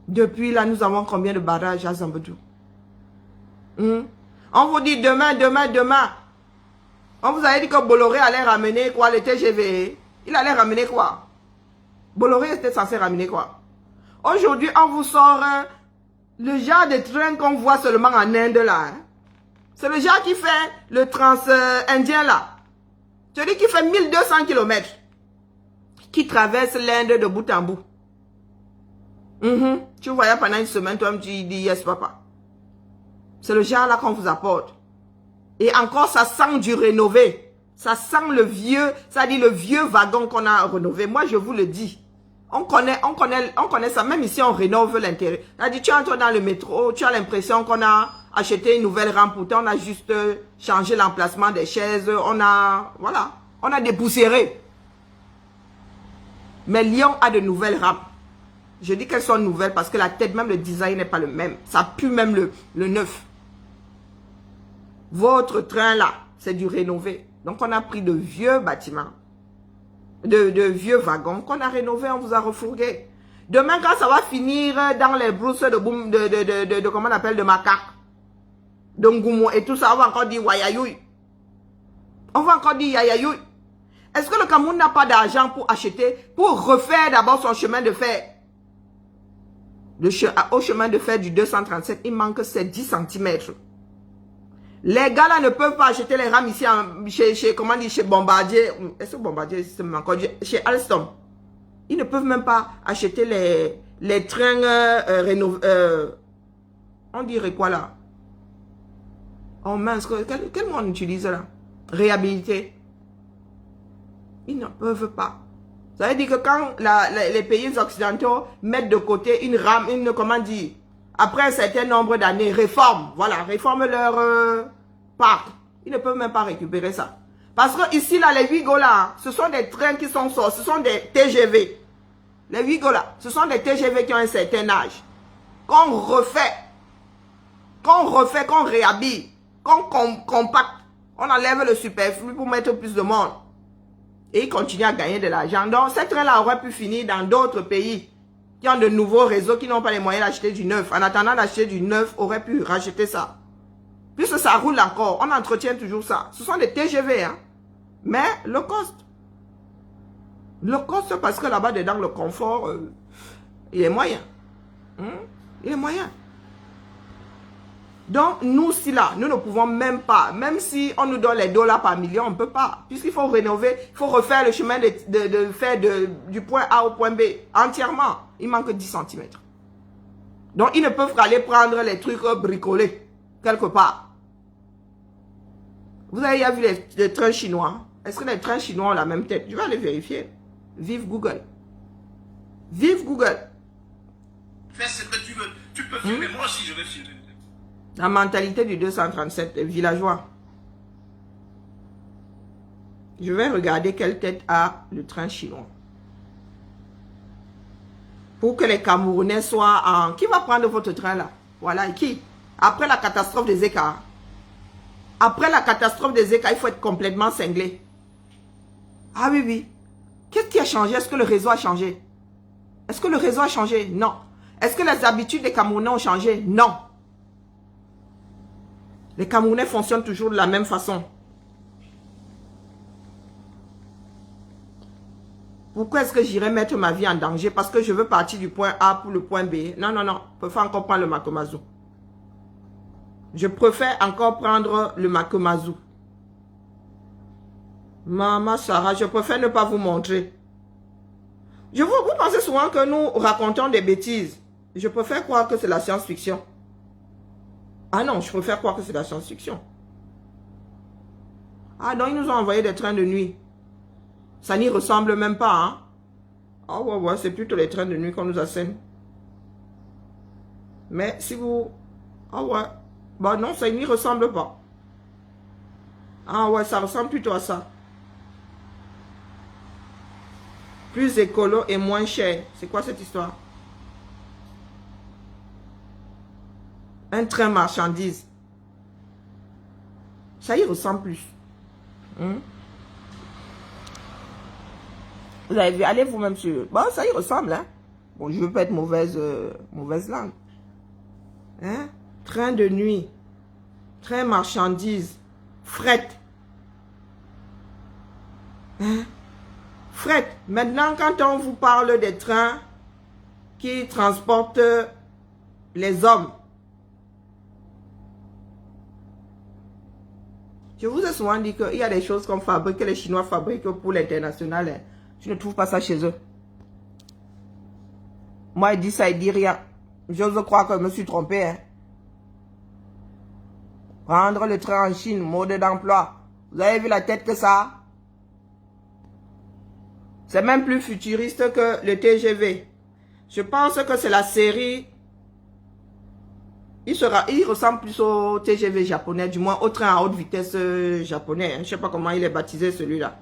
Depuis là, nous avons combien de barrages à Zambedou? On vous dit demain. On vous avait dit que Bolloré allait ramener quoi, le TGV? Il allait ramener quoi? Bolloré était censé ramener quoi? Aujourd'hui, on vous sort le genre de train qu'on voit seulement en Inde là. Hein? C'est le genre qui fait le trans-indien là. Celui qui fait 1200 km. Qui traverse l'Inde de bout en bout. Tu voyais pendant une semaine, toi, tu dis yes papa. C'est le genre là qu'on vous apporte. Et encore, ça sent du rénové. Ça sent le vieux, ça dit le vieux wagon qu'on a rénové. Moi, je vous le dis. On connaît ça. Même ici, on rénove l'intérieur. Ça dit, tu entres dans le métro, tu as l'impression qu'on a acheté une nouvelle rampe. Pourtant, on a juste changé l'emplacement des chaises. On a dépoussiéré. Mais Lyon a de nouvelles rampes. Je dis qu'elles sont nouvelles parce que la tête, même le design n'est pas le même. Ça pue même le neuf. Votre train là, c'est du rénové. Donc on a pris de vieux bâtiments, de vieux wagons qu'on a rénovés, on vous a refourgué. Demain quand ça va finir dans les brousses de comment on appelle, de macaques, de Ngoumo et tout ça, on va encore dire Wayayoui. On va encore dire Yayayoui. Est-ce que le Cameroun n'a pas d'argent pour acheter, pour refaire d'abord son chemin de fer? Au chemin de fer du 237, il manque ces 10 cm. Les gars là ne peuvent pas acheter les rames ici chez Bombardier. Est-ce que Bombardier c'est encore chez Alstom? Ils ne peuvent même pas acheter les trains rénovés. On dirait quoi là? Oh mince, quel mot on utilise là? Réhabilité. Ils ne peuvent pas. Ça veut dire que quand les pays occidentaux mettent de côté une rame, comment dire, après un certain nombre d'années, réforment leur parc. Ils ne peuvent même pas récupérer ça. Parce que ici, là, les Ouigo là, ce sont des trains qui sont sortis, ce sont des TGV. Les Ouigo là, ce sont des TGV qui ont un certain âge. Qu'on refait, qu'on réhabille, qu'on compacte. On enlève le superflu pour mettre plus de monde. Et ils continuent à gagner de l'argent. Donc, ces trains-là auraient pu finir dans d'autres pays qui ont de nouveaux réseaux, qui n'ont pas les moyens d'acheter du neuf. En attendant d'acheter du neuf, auraient pu racheter ça. Puisque ça roule encore, on entretient toujours ça. Ce sont des TGV, hein. Mais le cost. Le cost, parce que là-bas, dedans, le confort, il est moyen. Il est moyen. Donc, nous, si là, nous ne pouvons même pas, même si on nous donne les dollars par million, on ne peut pas. Puisqu'il faut rénover, il faut refaire le chemin de faire du point A au point B entièrement. Il manque 10 cm. Donc, ils ne peuvent aller prendre les trucs bricolés quelque part. Vous avez vu les trains chinois? Est-ce que les trains chinois ont la même tête? Je vais aller vérifier. Vive Google. Vive Google. Fais ce que tu veux. Tu peux filmer, moi aussi je vais filmer. La mentalité du 237 villageois. Je vais regarder quelle tête a le train chinois. Pour que les Camerounais soient en... Qui va prendre votre train là? Voilà, qui? Après la catastrophe des écarts. Après la catastrophe des Zeka, il faut être complètement cinglé. Ah oui, oui. Qu'est-ce qui a changé? Est-ce que le réseau a changé? Est-ce que le réseau a changé? Non. Est-ce que les habitudes des Camerounais ont changé? Non. Les Camerounais fonctionnent toujours de la même façon. Pourquoi est-ce que j'irais mettre ma vie en danger? Parce que je veux partir du point A pour le point B. Non, non, non. Je préfère encore prendre le Makomazu. Je préfère encore prendre le Makomazu. Maman Sarah, je préfère ne pas vous montrer. Vous pensez souvent que nous racontons des bêtises. Je préfère croire que c'est la science-fiction. Ah non, je préfère croire que c'est la science-fiction. Ah non, ils nous ont envoyé des trains de nuit. Ça n'y ressemble même pas, hein. Ah ouais, ouais, c'est plutôt les trains de nuit qu'on nous assène. Mais si vous... Ah ouais. Bah non, ça n'y ressemble pas. Ah ouais, ça ressemble plutôt à ça. Plus écolo et moins cher. C'est quoi cette histoire? Un train marchandise. Ça y ressemble plus. Vous avez vu, allez vous-même sur... Bon, ça y ressemble, hein. Bon, je veux pas être mauvaise langue. Hein? Train de nuit. Train marchandise. Fret. Hein? Fret. Maintenant, quand on vous parle des trains qui transportent les hommes, je vous ai souvent dit qu'il y a des choses qu'on fabrique, que les Chinois fabriquent pour l'international. Hein. Je ne trouve pas ça chez eux. Moi, il dit ça, il dit rien. J'ose croire que je me suis trompé. Hein. Prendre le train en Chine, mode d'emploi. Vous avez vu la tête que ça a? C'est même plus futuriste que le TGV. Je pense que c'est la série... Il ressemble plus au TGV japonais, du moins au train à haute vitesse japonais. Hein. Je ne sais pas comment il est baptisé celui-là.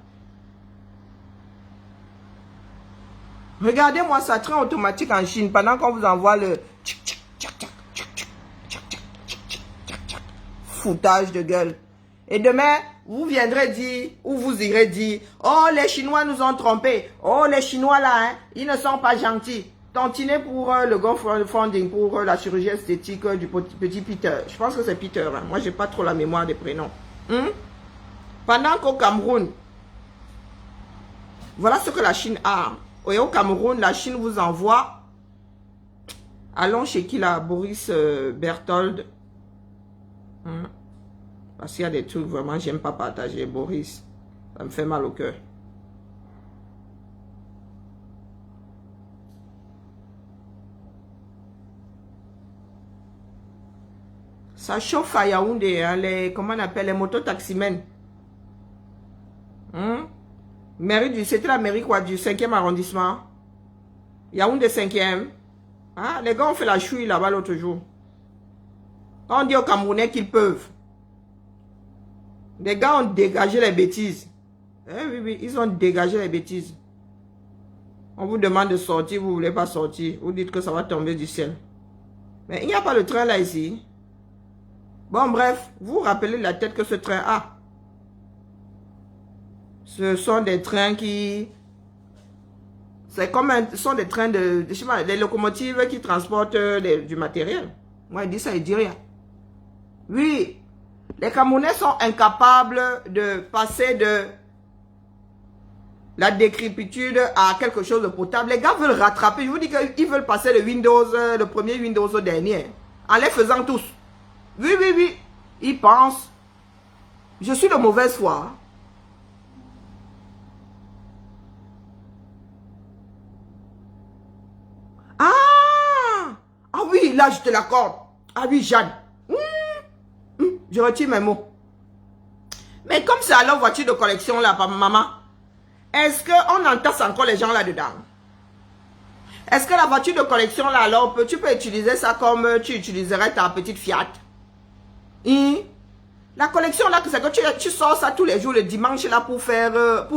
Regardez-moi ça, train automatique en Chine, pendant qu'on vous envoie le... foutage de gueule. Et demain, vous viendrez dire, ou vous irez dire, oh les Chinois nous ont trompés, oh les Chinois là, hein, ils ne sont pas gentils. Tantinet pour le GoFundMe, pour la chirurgie esthétique du petit Peter. Je pense que c'est Peter, hein. Moi j'ai pas trop la mémoire des prénoms. Pendant qu'au Cameroun, voilà ce que la Chine a. Et au Cameroun, la Chine vous envoie, allons chez qui là, Boris Berthold. Parce qu'il y a des trucs vraiment, j'aime pas partager, Boris. Ça me fait mal au cœur. Ça chauffe à Yaoundé, hein, comment on appelle, les mototaximens. C'était la mairie quoi, du 5e arrondissement. Yaoundé 5e. Hein, les gars ont fait la chouille là-bas l'autre jour. On dit aux Camerounais qu'ils peuvent. Les gars ont dégagé les bêtises. Eh oui, oui, ils ont dégagé les bêtises. On vous demande de sortir, vous ne voulez pas sortir. Vous dites que ça va tomber du ciel. Mais il n'y a pas le train là ici. Bon, bref, vous vous rappelez la tête que ce train a. Ce sont des trains qui... C'est comme ce sont des trains de... Je sais pas, des locomotives qui transportent du matériel. Moi, il dit ça, il dit rien. Oui, les Camerounais sont incapables de passer de la décrépitude à quelque chose de potable. Les gars veulent rattraper. Je vous dis qu'ils veulent passer le premier Windows au dernier. En les faisant tous. Oui, oui, oui. Ils pensent. Je suis de mauvaise foi. Ah oui, là, je te l'accorde. Ah oui, Jeanne. Je retire mes mots. Mais comme c'est à leur voiture de collection, là, maman, est-ce qu'on entasse encore les gens là-dedans? Est-ce que la voiture de collection, là, alors, tu peux utiliser ça comme tu utiliserais ta petite Fiat? La collection, là, c'est que tu sors ça tous les jours, le dimanche, là, pour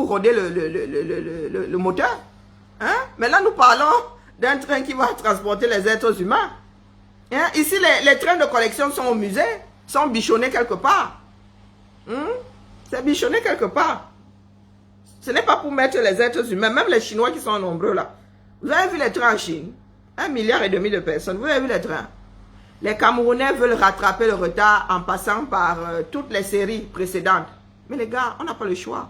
roder le moteur. Hein? Mais là, nous parlons d'un train qui va transporter les êtres humains. Hein? Ici, les trains de collection sont au musée, sont bichonnés quelque part. C'est bichonné quelque part. Ce n'est pas pour mettre les êtres humains, même les Chinois qui sont nombreux là. Vous avez vu les trains en Chine? 1,5 milliard de personnes. Vous avez vu les trains? Les Camerounais veulent rattraper le retard en passant par toutes les séries précédentes. Mais les gars, on n'a pas le choix.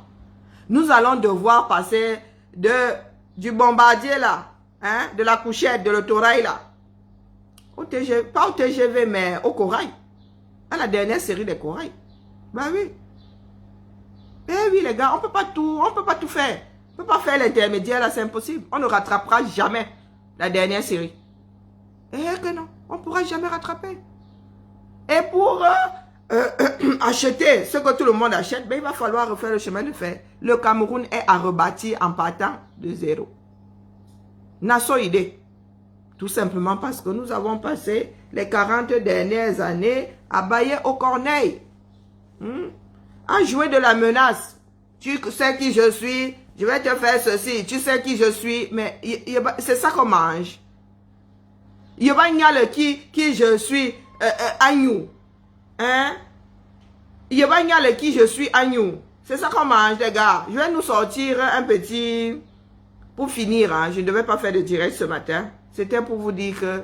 Nous allons devoir passer du bombardier là, hein, de la couchette, de l'autorail là, pas au TGV, mais au corail. À la dernière série des corails. Ben oui. Eh oui les gars, on peut pas tout faire. On ne peut pas faire l'intermédiaire là, c'est impossible. On ne rattrapera jamais la dernière série. Eh que non, on ne pourra jamais rattraper. Et pour acheter ce que tout le monde achète, ben, il va falloir refaire le chemin de fer. Le Cameroun est à rebâtir en partant de zéro. Nation idée. Tout simplement parce que nous avons passé les 40 dernières années à bailler aux corneilles. À jouer de la menace. Tu sais qui je suis, je vais te faire ceci. Tu sais qui je suis, mais c'est ça qu'on mange. Il va y avoir qui je suis, agneau. Hein? Il va y avoir qui je suis, agneau. C'est ça qu'on mange, les gars. Je vais nous sortir un petit... Pour finir, hein, je ne devais pas faire de direct ce matin. C'était pour vous dire que,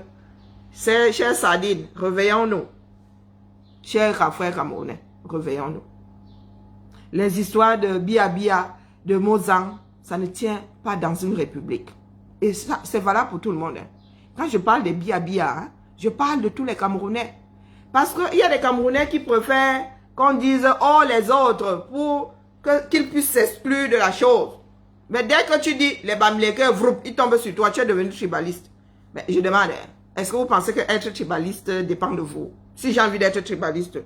chers sardines, réveillons-nous. Chers frères camerounais, réveillons-nous. Les histoires de Bia, de Mozang, ça ne tient pas dans une république. Et ça, c'est valable pour tout le monde. Hein. Quand je parle de Bia, hein, je parle de tous les Camerounais. Parce qu'il y a des Camerounais qui préfèrent qu'on dise « oh les autres » pour qu'ils puissent s'exclure de la chose. Mais dès que tu dis « les Bamileke, ils tombent sur toi, tu es devenu tribaliste ». Mais je demande, est-ce que vous pensez que être tribaliste dépend de vous? Si j'ai envie d'être tribaliste,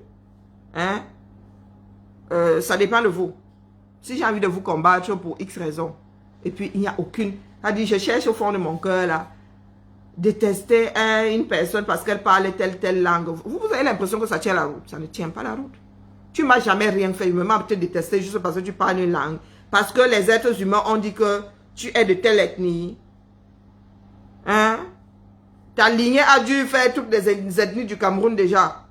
hein, ça dépend de vous. Si j'ai envie de vous combattre pour X raisons, et puis il n'y a aucune... C'est-à-dire, je cherche au fond de mon cœur, là, détester une personne parce qu'elle parle telle langue. Vous avez l'impression que ça tient la route. Ça ne tient pas la route. Tu m'as jamais rien fait. Je m'as te détester juste parce que tu parles une langue. Parce que les êtres humains ont dit que tu es de telle ethnie. Hein? Ta lignée a dû faire toutes les ethnies du Cameroun déjà.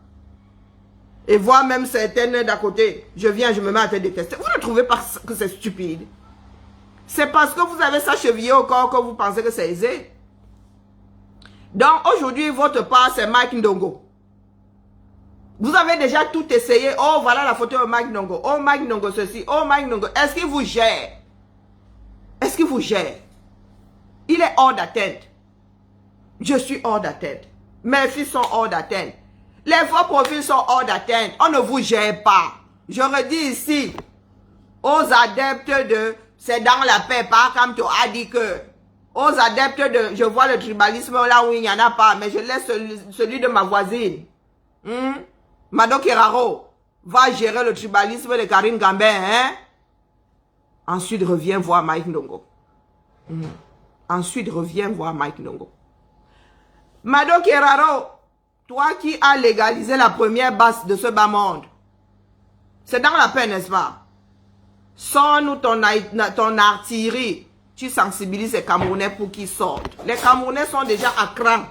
Et voir même certaines d'à côté. Je viens, je me mets à te détester. Vous ne trouvez pas que c'est stupide? C'est parce que vous avez ça chevillé au corps que vous pensez que c'est aisé. Donc aujourd'hui, votre part, c'est Mike Ndongo. Vous avez déjà tout essayé. Oh, voilà la photo de Mike Ndongo. Oh, Mike Ndongo ceci. Oh, Mike Ndongo. Est-ce qu'il vous gère? Est-ce qu'il vous gère? Il est hors d'atteinte. Je suis hors d'atteinte. Mes fils sont hors d'atteinte. Les faux profils sont hors d'atteinte. On ne vous gère pas. Je redis ici aux adeptes de c'est dans la paix, pas comme tu as dit que aux adeptes de je vois le tribalisme là où il n'y en a pas, mais je laisse celui de ma voisine. Mado Keraro va gérer le tribalisme de Karine Gambin. Hein? Ensuite, reviens voir Mike Ndongo. Ensuite, reviens voir Mike Ndongo. Mado Keraro, toi qui as légalisé la première basse de ce bas monde, c'est dans la paix, n'est-ce pas? Sors-nous ton artillerie. Tu sensibilises les Camerounais pour qu'ils sortent. Les Camerounais sont déjà à cran.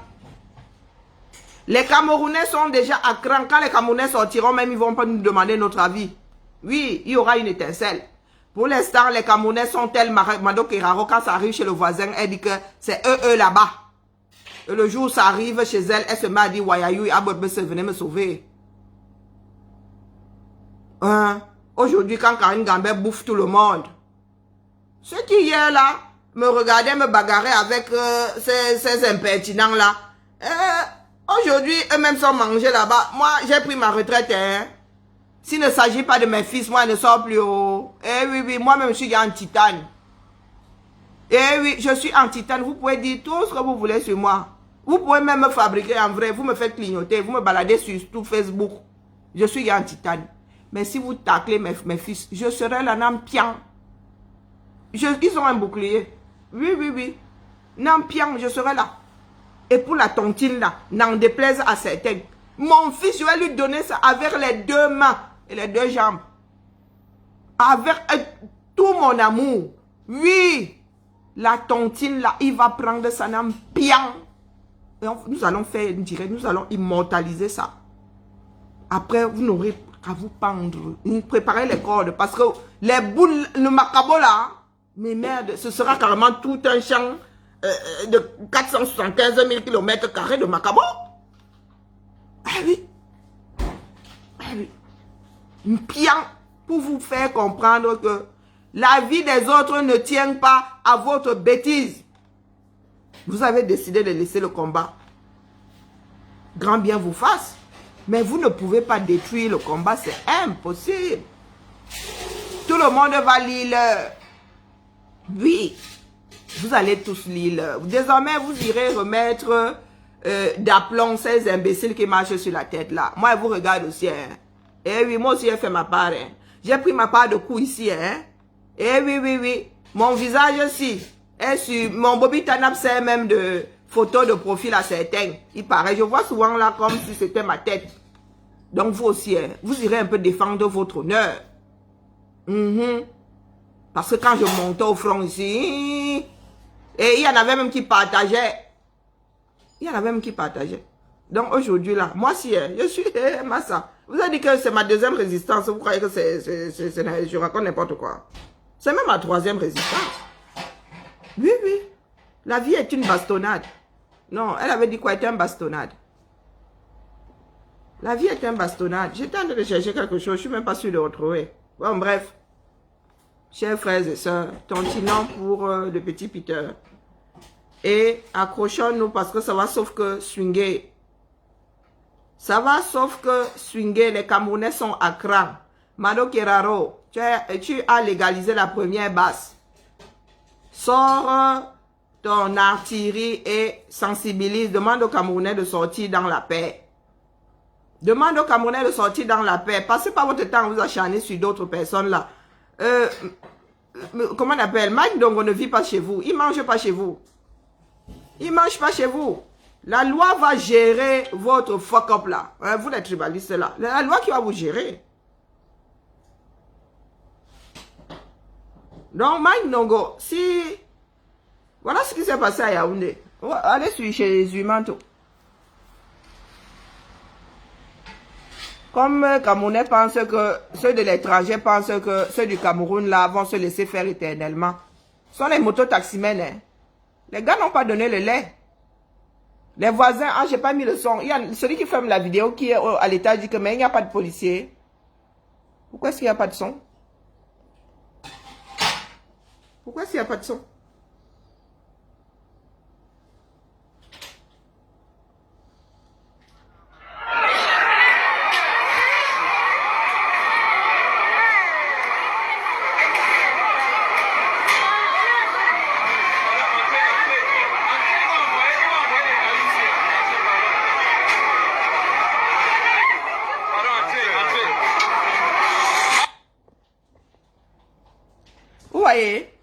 Les Camerounais sont déjà à cran. Quand les Camerounais sortiront, même ils ne vont pas nous demander notre avis. Oui, il y aura une étincelle. Pour l'instant, les Camerounais sont tels Mado Keraro. Quand ça arrive chez le voisin, elle dit que c'est eux là-bas. Et le jour où ça arrive chez elle, elle se met à dire Wayayou, Abodbese, venez me sauver. Hein? Aujourd'hui, quand Karine Gambé bouffe tout le monde, ceux qui hier là me regardaient me bagarrer avec ces impertinents là, aujourd'hui, eux-mêmes sont mangés là-bas. Moi, j'ai pris ma retraite. Hein. S'il ne s'agit pas de mes fils, moi, je ne sors plus haut. Eh oui, moi-même, je suis en titane. Eh oui, je suis en titane. Vous pouvez dire tout ce que vous voulez sur moi. Vous pouvez même me fabriquer en vrai. Vous me faites clignoter. Vous me baladez sur tout Facebook. Je suis en titane. Mais si vous taclez mes fils, je serai la Nampian. Ils ont un bouclier. Oui. Nampian, je serai là. Et pour la tontine là, n'en déplaise à certains. Mon fils, je vais lui donner ça avec les deux mains et les deux jambes. Avec tout mon amour. Oui. La tontine là, il va prendre sa Nampian. Et nous allons faire une direct, nous allons immortaliser ça. Après, vous n'aurez à vous pendre. Préparez les cordes parce que les boules, le macabo là, mais merde, ce sera carrément tout un champ de 475 000 km² de macabo. Ah oui. Ah oui. Pian pour vous faire comprendre que la vie des autres ne tient pas à votre bêtise. Vous avez décidé de laisser le combat. Grand bien vous fasse. Mais vous ne pouvez pas détruire le combat, c'est impossible. Tout le monde va lire l'heure. Oui, vous allez tous lire l'heure. Désormais, vous irez remettre d'aplomb ces imbéciles qui marchent sur la tête là. Moi, je vous regarde aussi. Hein. Eh oui, moi aussi, j'ai fait ma part. Hein. J'ai pris ma part de coups ici. Hein. Eh oui, oui, oui. Mon visage aussi. Et sur mon Bobby Tanap, c'est même de photos de profil à certains. Il paraît, je vois souvent là comme si c'était ma tête. Donc vous aussi, hein, vous irez un peu défendre votre honneur. Parce que quand je montais au front ici, et il y en avait même qui partageaient. Il y en avait même qui partageaient. Donc aujourd'hui là, moi si, je suis Massa. Vous avez dit que c'est ma deuxième résistance. Vous croyez que je raconte n'importe quoi. C'est même ma troisième résistance. Oui, oui. La vie est une bastonnade. Non, elle avait dit quoi? Elle était une bastonnade. La vie est une bastonnade. J'étais en train de chercher quelque chose. Je ne suis même pas sûr de retrouver. Bon, bref. Chers frères et sœurs, continuons pour le petit Peter. Et accrochons-nous parce que ça va sauf que swinguer. Ça va sauf que swinguer. Les Camerounais sont à cran. Mado Keraro, tu as légalisé la première basse. Sors ton artillerie et sensibilise. Demande aux Camerounais de sortir dans la paix. Demande aux Camerounais de sortir dans la paix. Passez pas votre temps à vous acharner sur d'autres personnes là. Comment on appelle? Mike Dongo ne vit pas chez vous. Il mange pas chez vous. Il mange pas chez vous. La loi va gérer votre fuck up là. Vous les tribalistes là. La loi qui va vous gérer. Donc Mike Dongo, si... Voilà ce qui s'est passé à Yaoundé. Allez chez Zumanto. Comme Camerounais pensent que, ceux de l'étranger pensent que ceux du Cameroun là vont se laisser faire éternellement. Ce sont les mototaximens. Hein. Les gars n'ont pas donné le lait. Les voisins, ah j'ai pas mis le son. Il y a celui qui filme la vidéo qui est à l'étage dit que mais il n'y a pas de policier. Pourquoi est-ce qu'il n'y a pas de son? Pourquoi est-ce qu'il n'y a pas de son? Vous voyez?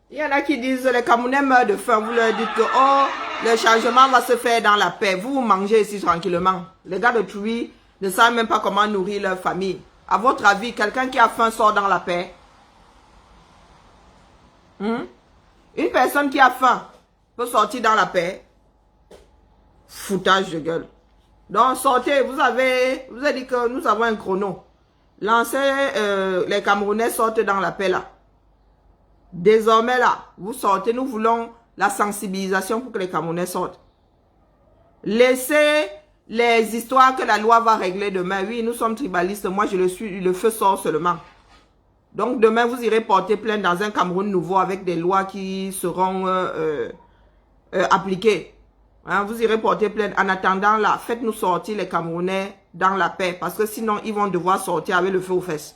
Il y en a qui disent les Camerounais meurent de faim. Vous leur dites que oh, le changement va se faire dans la paix. Vous mangez ici tranquillement. Les gars de Trouy ne savent même pas comment nourrir leur famille. À votre avis, quelqu'un qui a faim sort dans la paix? Une personne qui a faim peut sortir dans la paix? Foutage de gueule. Donc sortez, vous avez dit que nous avons un chrono. Lancez, les Camerounais sortent dans la paix là. Désormais là, vous sortez, nous voulons la sensibilisation pour que les Camerounais sortent. Laissez les histoires que la loi va régler demain. Oui, nous sommes tribalistes, moi je le suis, le feu sort seulement. Donc demain vous irez porter plainte dans un Cameroun nouveau avec des lois qui seront appliquées. Hein, vous irez porter plainte. En attendant là, faites-nous sortir les Camerounais dans la paix. Parce que sinon ils vont devoir sortir avec le feu aux fesses.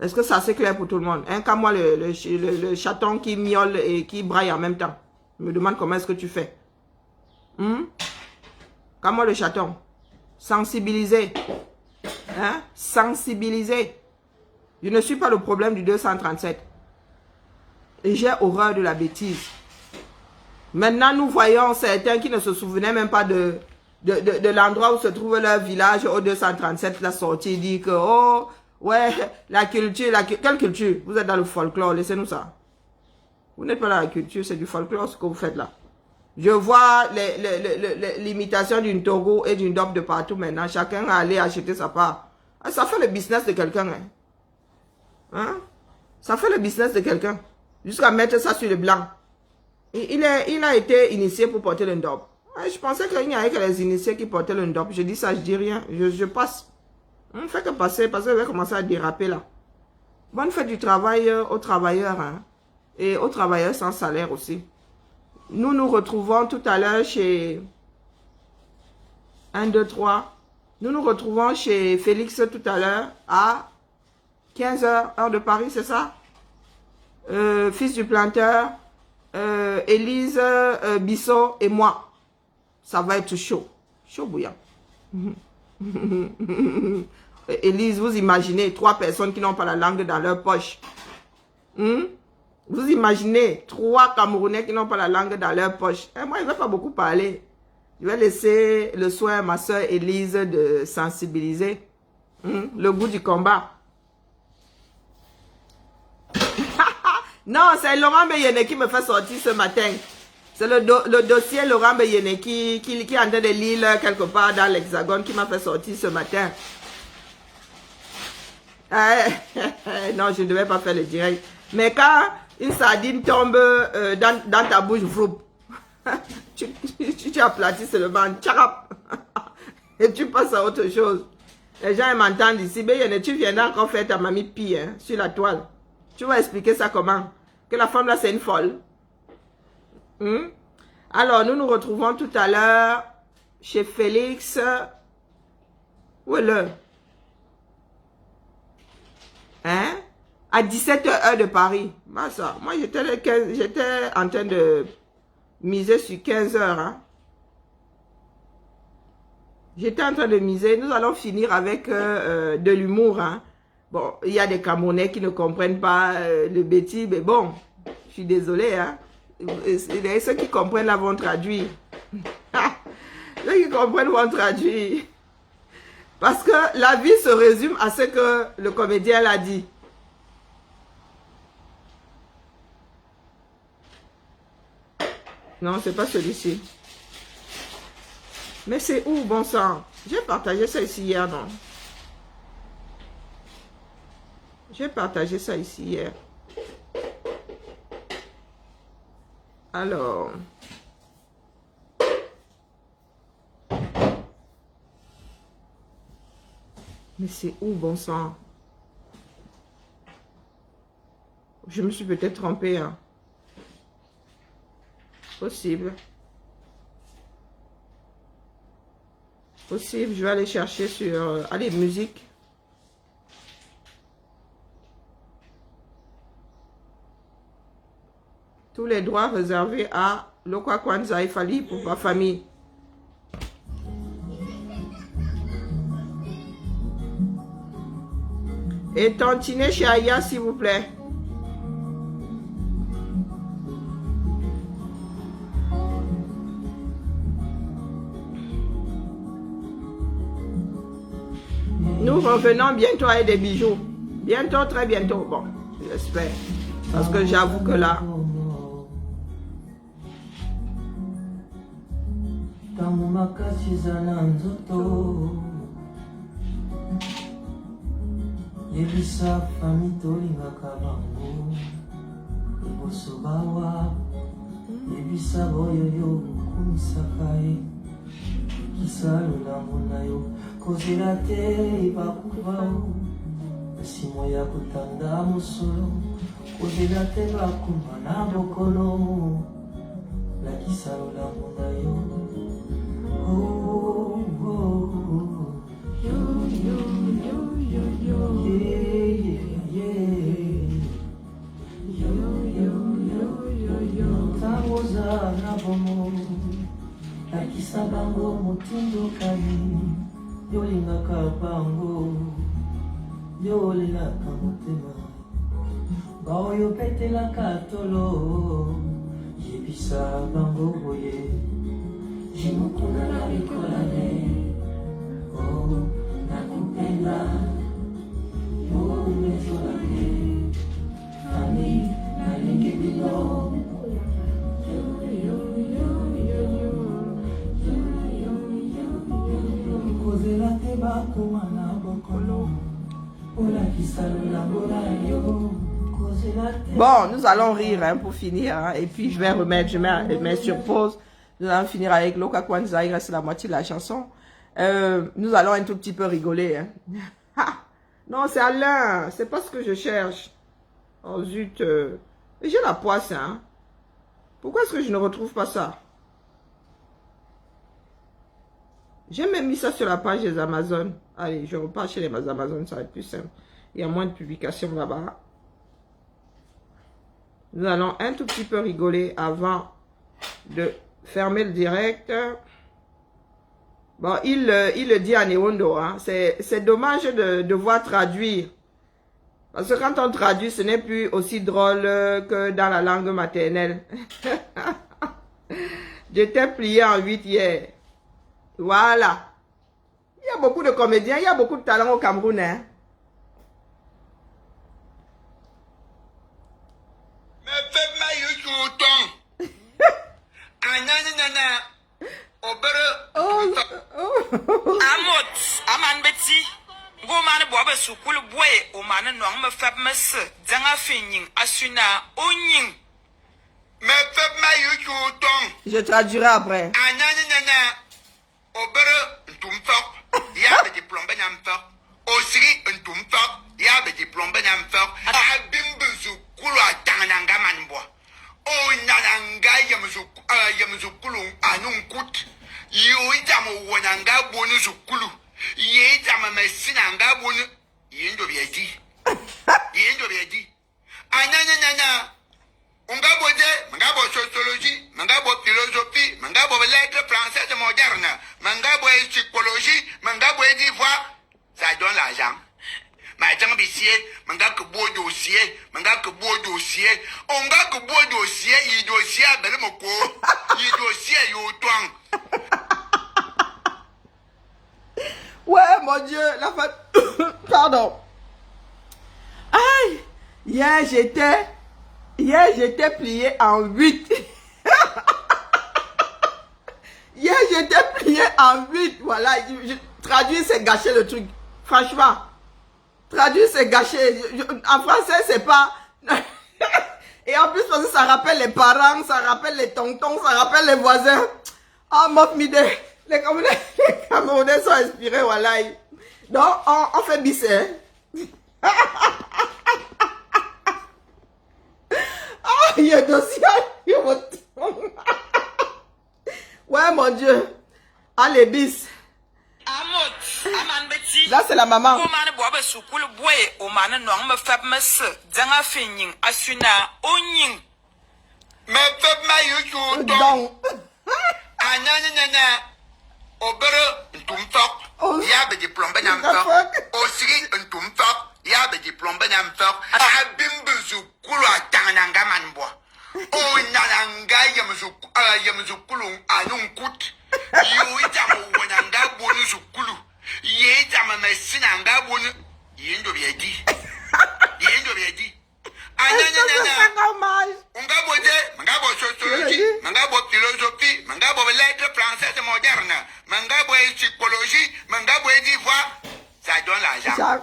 Est-ce que ça c'est clair pour tout le monde? Hein, comme moi, le chaton qui miaule et qui braille en même temps. Je me demande comment est-ce que tu fais. Comme moi le chaton. Sensibiliser. Hein? Sensibiliser. Je ne suis pas le problème du 237. Et j'ai horreur de la bêtise. Maintenant, nous voyons certains qui ne se souvenaient même pas de l'endroit où se trouve leur village au 237, la sortie, dit que, oh, ouais, la culture, quelle culture? Vous êtes dans le folklore, laissez-nous ça. Vous n'êtes pas dans la culture, c'est du folklore ce que vous faites là. Je vois l'imitation d'une Togo et d'une dope de partout maintenant. Chacun a allé acheter sa part. Ça fait le business de quelqu'un. Hein? Ça fait le business de quelqu'un. Jusqu'à mettre ça sur le blanc. Il a été initié pour porter le dope. Je pensais qu'il n'y avait que les initiés qui portaient le dope. Je dis ça, je dis rien. Je passe. On fait que passer parce que je vais commencer à déraper là. Bonne fête du travail aux travailleurs. Hein? Et aux travailleurs sans salaire aussi. Nous nous retrouvons tout à l'heure chez 1, 2, 3. Nous nous retrouvons chez Félix tout à l'heure à 15h, heure de Paris, c'est ça? Fils du planteur, Élise, Bissot et moi. Ça va être chaud. Chaud bouillant. Élise, vous imaginez 3 personnes qui n'ont pas la langue dans leur poche. Vous imaginez 3 Camerounais qui n'ont pas la langue dans leur poche. Et moi, je ne vais pas beaucoup parler. Je vais laisser le soin à ma soeur Élise de sensibiliser. Le goût du combat. Non, c'est Laurent Beyene qui me fait sortir ce matin. C'est le dossier Laurent Beyene qui est en train de lire quelque part dans l'Hexagone qui m'a fait sortir ce matin. Non, je ne devais pas faire le direct. Mais quand une sardine tombe dans ta bouche, vroup, tu aplatis seulement, tcharap, et tu passes à autre chose. Les gens m'entendent ici, mais tu viendras encore faire ta mamie pire hein, sur la toile. Tu vas expliquer ça comment? Que la femme là c'est une folle. Alors nous nous retrouvons tout à l'heure chez Félix. Où est l'heure? Hein? À 17h heure de Paris. Bah ça, moi j'étais en train de miser sur 15h. Hein? J'étais en train de miser. Nous allons finir avec de l'humour. Hein? Bon, il y a des Camerounais qui ne comprennent pas le bêtis, mais bon, je suis désolée. Hein? Ceux qui comprennent là vont traduire. Ceux qui comprennent vont traduire. Parce que la vie se résume à ce que le comédien l'a dit. Non, c'est pas celui-ci. Mais c'est où, bon sang? J'ai partagé ça ici hier, non? J'ai partagé ça ici hier. Alors... Mais c'est où, bon sang? Je me suis peut-être trompée, hein. Possible. Possible, je vais aller chercher sur... allez, musique. Tous les droits réservés à Lokwa Kwanza et Fali pour ma famille. Et tantinet chez Aya, s'il vous plaît. Nous revenons bientôt avec des bijoux. Bientôt, très bientôt. Bon, j'espère. Parce que j'avoue que là... Yebisa fami tolinga kabango Iboso bawa Yebisa boyoyo kumisaka ye Kisalola mona yo Kozela te ibakubao Simo ya kutanda musolo Kozela te bakuma na bokolo La kisalola mona yo Oh, oh, oh Yo, yo, yo, yo, yo Yeah, yeah, Yo, yo, yo, yo, yo Tangoza na bomo Lakisa bango mutindo kani Yolingaka bango Yolingaka motema Baoyo petelaka tolo Yebisa bango boye Jimukuna na bikolane Oh, nakupenda Oh, umezolane Fami, nalingi bilo Yo, yo, yo, yo Bon, nous allons rire hein, pour finir. Hein, et puis je vais remettre, je mets sur pause. Nous allons finir avec Loka Kwanzaa, il reste la moitié de la chanson. Nous allons un tout petit peu rigoler. Hein. Non, c'est Alain, c'est pas ce que je cherche. Oh zut, j'ai la poisse. Hein. Pourquoi est-ce que je ne retrouve pas ça? J'ai même mis ça sur la page des Amazones. Allez, je repars chez les Amazones, ça va être plus simple. Il y a moins de publications là-bas. Nous allons un tout petit peu rigoler avant de fermer le direct. Bon, il le dit à Newondo, hein. C'est dommage de devoir traduire. Parce que quand on traduit, ce n'est plus aussi drôle que dans la langue maternelle. J'étais plié en 8 hier. Voilà. Il y a beaucoup de comédiens, il y a beaucoup de talents au Cameroun, hein. Amot, aman beti. Go man bobe sukulu boy o man no me fab mes danga fining asuna onyin. Me fab ma yuton. Je traduirai après. Ananana obere ntumfak ya be diplôme benamfak. Osiri ntumfak ya be diplôme benamfak. Abimbu sukulu atanga man bo. O nananga yamzukulu anunkut. Yo itamu wonanga bonu sukulu. Ye itamu mesina nga bonu. Yendo biedi. Yendo biedi. Ananana. Mangabo sociologie, mangabo philosophie, mangabo lettres françaises modernes, mangabo psychologie, mangabo d'ivoire. Ça donne l'argent. Maintenant, bissier, mangabo beau dossier, mangabo beau dossier. On ga que beau dossier, il dossier à belle moko, il dossier youtouang. Ouais, mon Dieu, la fête. Pardon. Aïe. Hier, j'étais plié en 8. Hier, j'étais plié en 8. Voilà, traduire, c'est gâcher le truc. Franchement, traduire, c'est gâcher. En français, c'est pas... Et en plus, parce que ça rappelle les parents, ça rappelle les tontons, ça rappelle les voisins. Ah, mof midé. Les Camerounais sont inspirés, voilà. Donc, on fait bisser. Ah, il y a dossier. Ouais, mon Dieu. Allez, bis. Amot, aman beti. Là, c'est la maman. Go man bobe sukulu boy o man no me fab mes danga fining asuna onyin. Me fab ma yuton. Donc, Ananana obere ntumfak Oh. ya be diplôme What the benamfak. fuck? Osiri ntumfak ya be diplôme benamfak. Abimbu sukulu atanga man bo. O nananga yamzukulu anunkut. Yo itamu wonanga bonu sukulu. Ye itamu mesina nga bonu. Yendo biedi. Yendo biedi. est-ce que c'est normal? Mangabo sociologie, mangabo philosophie, mangabo lettres françaises modernes, mangabo psychologie, mangabo d'ivoire. Ça donne l'argent.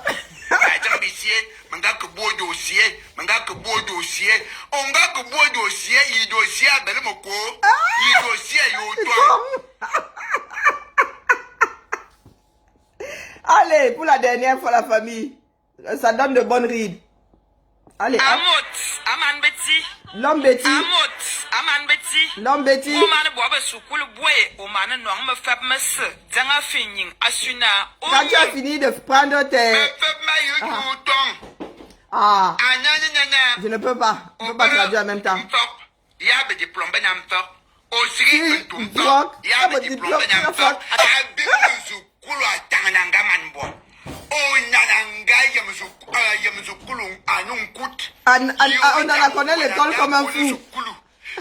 Attends, bissier, mangabo beau dossier, mangabo beau dossier. On ga que beau dossier, il dossier à belle moko, il dossier youtouang. Allez, pour la dernière fois, la famille. Ça donne de bonnes rides. Allez, hop. Amot, aman beti. L'homme Betty. Amot, aman beti. L'homme Betty. Go man bobe sukulu boy o man no me fab mes danga fining asuna Quand tu as fini de prendre tes... Ah, je ne peux pas. Je ne peux pas traduire en même temps. Il y a des diplômes benamfak. Si, Osiri fuck, il y a des diplômes benamfak. Abimbu kulu atanga man bo. O nananga yamzukulu anunkut. On en connaît l'école comme un fou.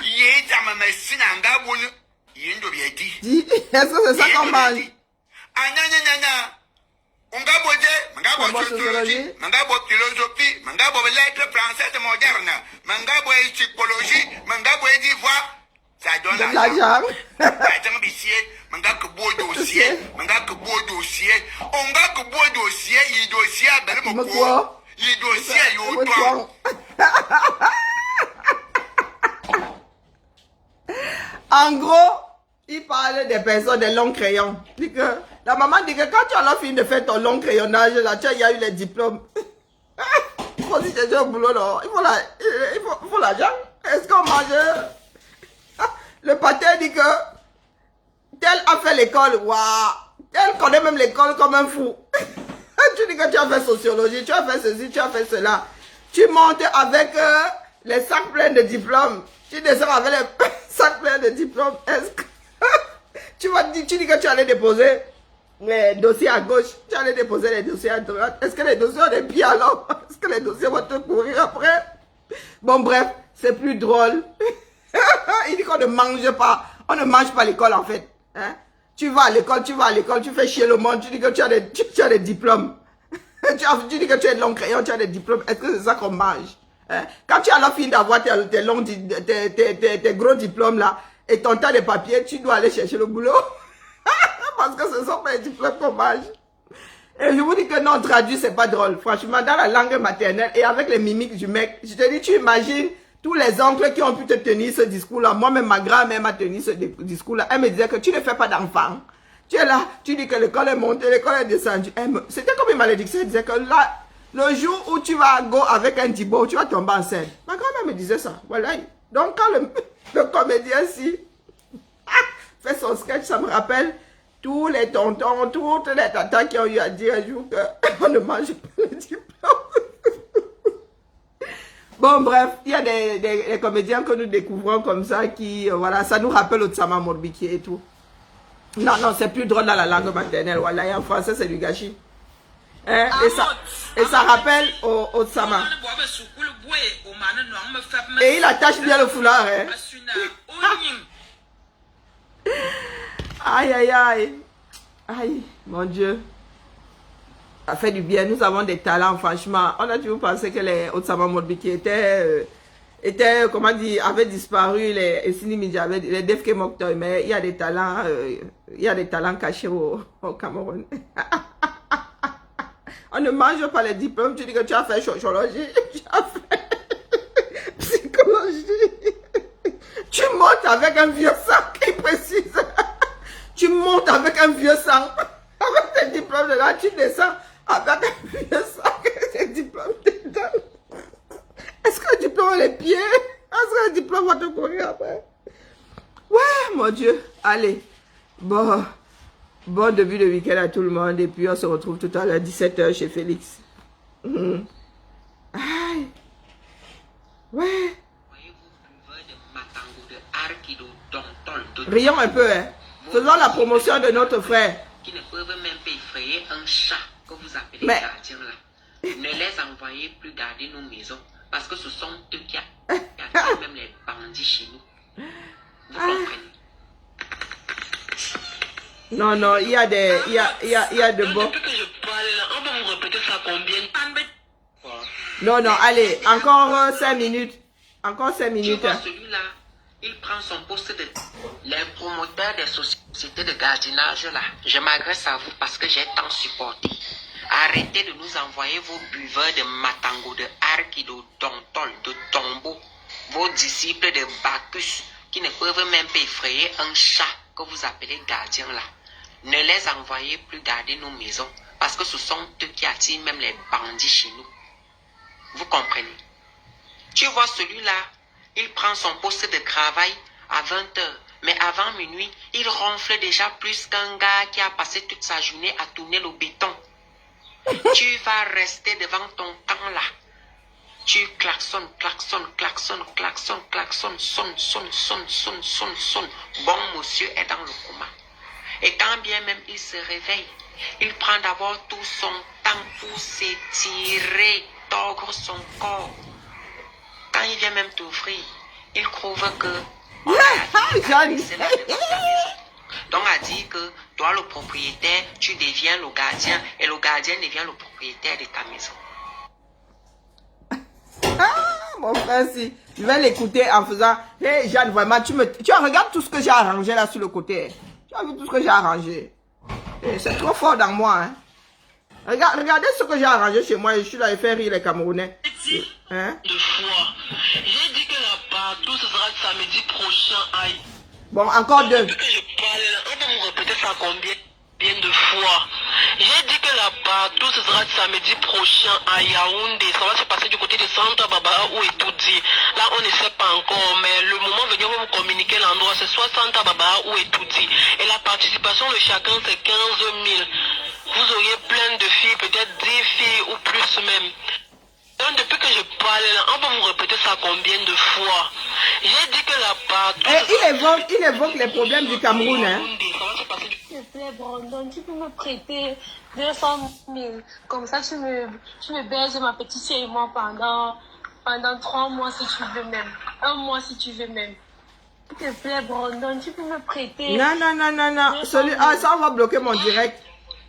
Ye tama mesina nga bonu. Yendo biedi. Dis, est-ce que c'est ça qu'on mange? Ananana. Mangabo sociologie, mangabo philosophie, mangabo lettres françaises modernes, mangabo psychologie, mangabo d'ivoire. Ça donne De l'argent. l'argent. Attends, bissier, mangabo beau dossier, mangabo beau dossier. On ga que beau dossier, il dossier à belle moko, Il dossier, il est au En gros, il parle des personnes des longs crayons. Dit que, la maman dit que quand tu as fini de faire ton long crayonnage, là, il y a eu les diplômes. Il faut aussi chercher au boulot, là. Il faut l'argent. Est-ce qu'on mange? Le patin dit que tel a fait l'école. Waouh! Tel connaît même l'école comme un fou. Tu dis que tu as fait sociologie, tu as fait ceci, tu as fait cela. Tu montes avec les sacs pleins de diplômes. Tu descends avec les sacs pleins de diplômes. Est-ce que tu dis que tu allais déposer les dossiers à gauche, tu allais déposer les dossiers à droite. Est-ce que les dossiers ont des pieds alors? Est-ce que les dossiers vont te courir après? Bon bref, c'est plus drôle. Il dit qu'on ne mange pas. On ne mange pas l'école en fait. Hein? Tu vas à l'école, tu fais chier le monde, tu dis que tu as des diplômes. Tu dis que tu es long crayon, tu as des diplômes. Est-ce que c'est ça qu'on mange? Hein? Quand tu as la fin d'avoir tes gros diplômes là, et ton tas de papier, tu dois aller chercher le boulot. Parce que ce sont pas les diplômes qu'on mange. Et je vous dis que non, traduit, c'est pas drôle. Franchement, dans la langue maternelle et avec les mimiques du mec, je te dis, tu imagines tous les oncles qui ont pu te tenir ce discours-là. Moi-même, ma grand-mère m'a tenu ce discours-là. Elle me disait que tu ne fais pas d'enfant. Tu es là, tu dis que l'école est montée, l'école est descendue. C'était comme une malédiction. Elle disait que là, le jour où tu vas go avec un Thibaut, tu vas tomber enceinte. Ma grand-mère me disait ça. Voilà. Donc, quand le comédien ici fait son sketch, ça me rappelle tous les tontons, toutes les tatas qui ont eu à dire un jour qu'on ne mange pas le diplôme. Bon, bref, il y a des comédiens que nous découvrons comme ça qui, voilà, ça nous rappelle Otsama Morbiki et tout. Non, non, c'est plus drôle dans la langue maternelle. Voilà, et en français, c'est du gâchis. Hein? Et ça rappelle Otsama. Et il attache bien le foulard. Hein? Aïe, aïe, aïe. Aïe, mon Dieu. Ça fait du bien. Nous avons des talents, franchement. On a toujours pensé que les Otsama Morbiki étaient, comment dire, avaient disparu, les Essini Midja, les Defke Moktoy, mais il y a des talents cachés au Cameroun. On ne mange pas les diplômes. Tu dis que tu as fait sociologie, tu as fait psychologie. Tu montes avec un vieux sac qui précise. Tu montes avec un vieux sang. Avec tes diplômes dedans, tu descends avec un vieux sac et tes diplômes dedans. Est-ce que le diplôme a les pieds? Est-ce que le diplôme va te courir après? Ouais, mon Dieu. Allez. Bon début de week-end à tout le monde. Et puis on se retrouve tout à l'heure, 17h chez Félix. Aïe. Ouais. Rions un peu, hein. Faisons la promotion de notre frère. Qui ne peuvent même pas effrayer un chat que vous appelez gardien là. Ne les envoyez plus garder nos maisons parce que ce sont eux qui attirent même les bandits chez nous. Vous comprenez? Non, non, il y a de bons. Depuis que je parle là, on va me répéter ça combien? Non, non, allez, encore 5 minutes. Encore 5 minutes. Tu vois celui-là, il prend son poste de... Les promoteurs des sociétés de gardiennage là, je m'adresse à vous parce que j'ai tant supporté. Arrêtez de nous envoyer vos buveurs de Matango, de Arki, de Tontol, de Tombo, vos disciples de Bacchus qui ne peuvent même pas effrayer un chat que vous appelez gardien là. Ne les envoyez plus garder nos maisons parce que ce sont eux qui attirent même les bandits chez nous. Vous comprenez? Tu vois celui-là, il prend son poste de travail à 20h, mais avant minuit, il ronfle déjà plus qu'un gars qui a passé toute sa journée à tourner le béton. Tu vas rester devant ton camp là. Tu klaxonnes, klaxonnes, klaxonnes, klaxonnes, klaxonnes, sonne. Bon monsieur est dans le coma. Et quand bien même il se réveille, il prend d'abord tout son temps pour s'étirer, tordre son corps. Quand il vient même t'ouvrir, il trouve que donc a dit que toi le propriétaire, tu deviens le gardien et le gardien devient le propriétaire de ta maison. Mon frère, si je vais l'écouter en faisant hey Jeanne, vraiment, tu regardes tout ce que j'ai arrangé là sur le côté. Tu as vu tout ce que j'ai arrangé. C'est trop fort dans moi, hein. Regardez ce que j'ai arrangé chez moi et je suis là et faire rire les Camerounais. Hein? De fois. J'ai dit que la partout, ce sera samedi prochain. Aïe. Bon, encore deux. Depuis que je parle, on va me répéter ça combien de fois. J'ai dit que la partout, ce sera samedi prochain à Yaoundé. Ça va se passer du côté de Santa Barbara ou Etoudi. Là, on ne sait pas encore, mais le moment venu, on va vous communiquer l'endroit. C'est soit Santa Barbara ou Etoudi. Et la participation de chacun, c'est 15 000. Vous auriez plein de filles, peut-être 10 filles ou plus même. Donc, depuis que je parle, on va vous répéter ça combien de fois. J'ai dit que la partout... Et il évoque les problèmes du Cameroun, hein. S'il te plaît, Brandon, tu peux me prêter 200 000. Comme ça, tu me baises ma petite fille et moi pendant 3 mois si tu veux même. 1 mois si tu veux même. S'il te plaît, Brandon, tu peux me prêter. Non. Ça, on va bloquer mon direct.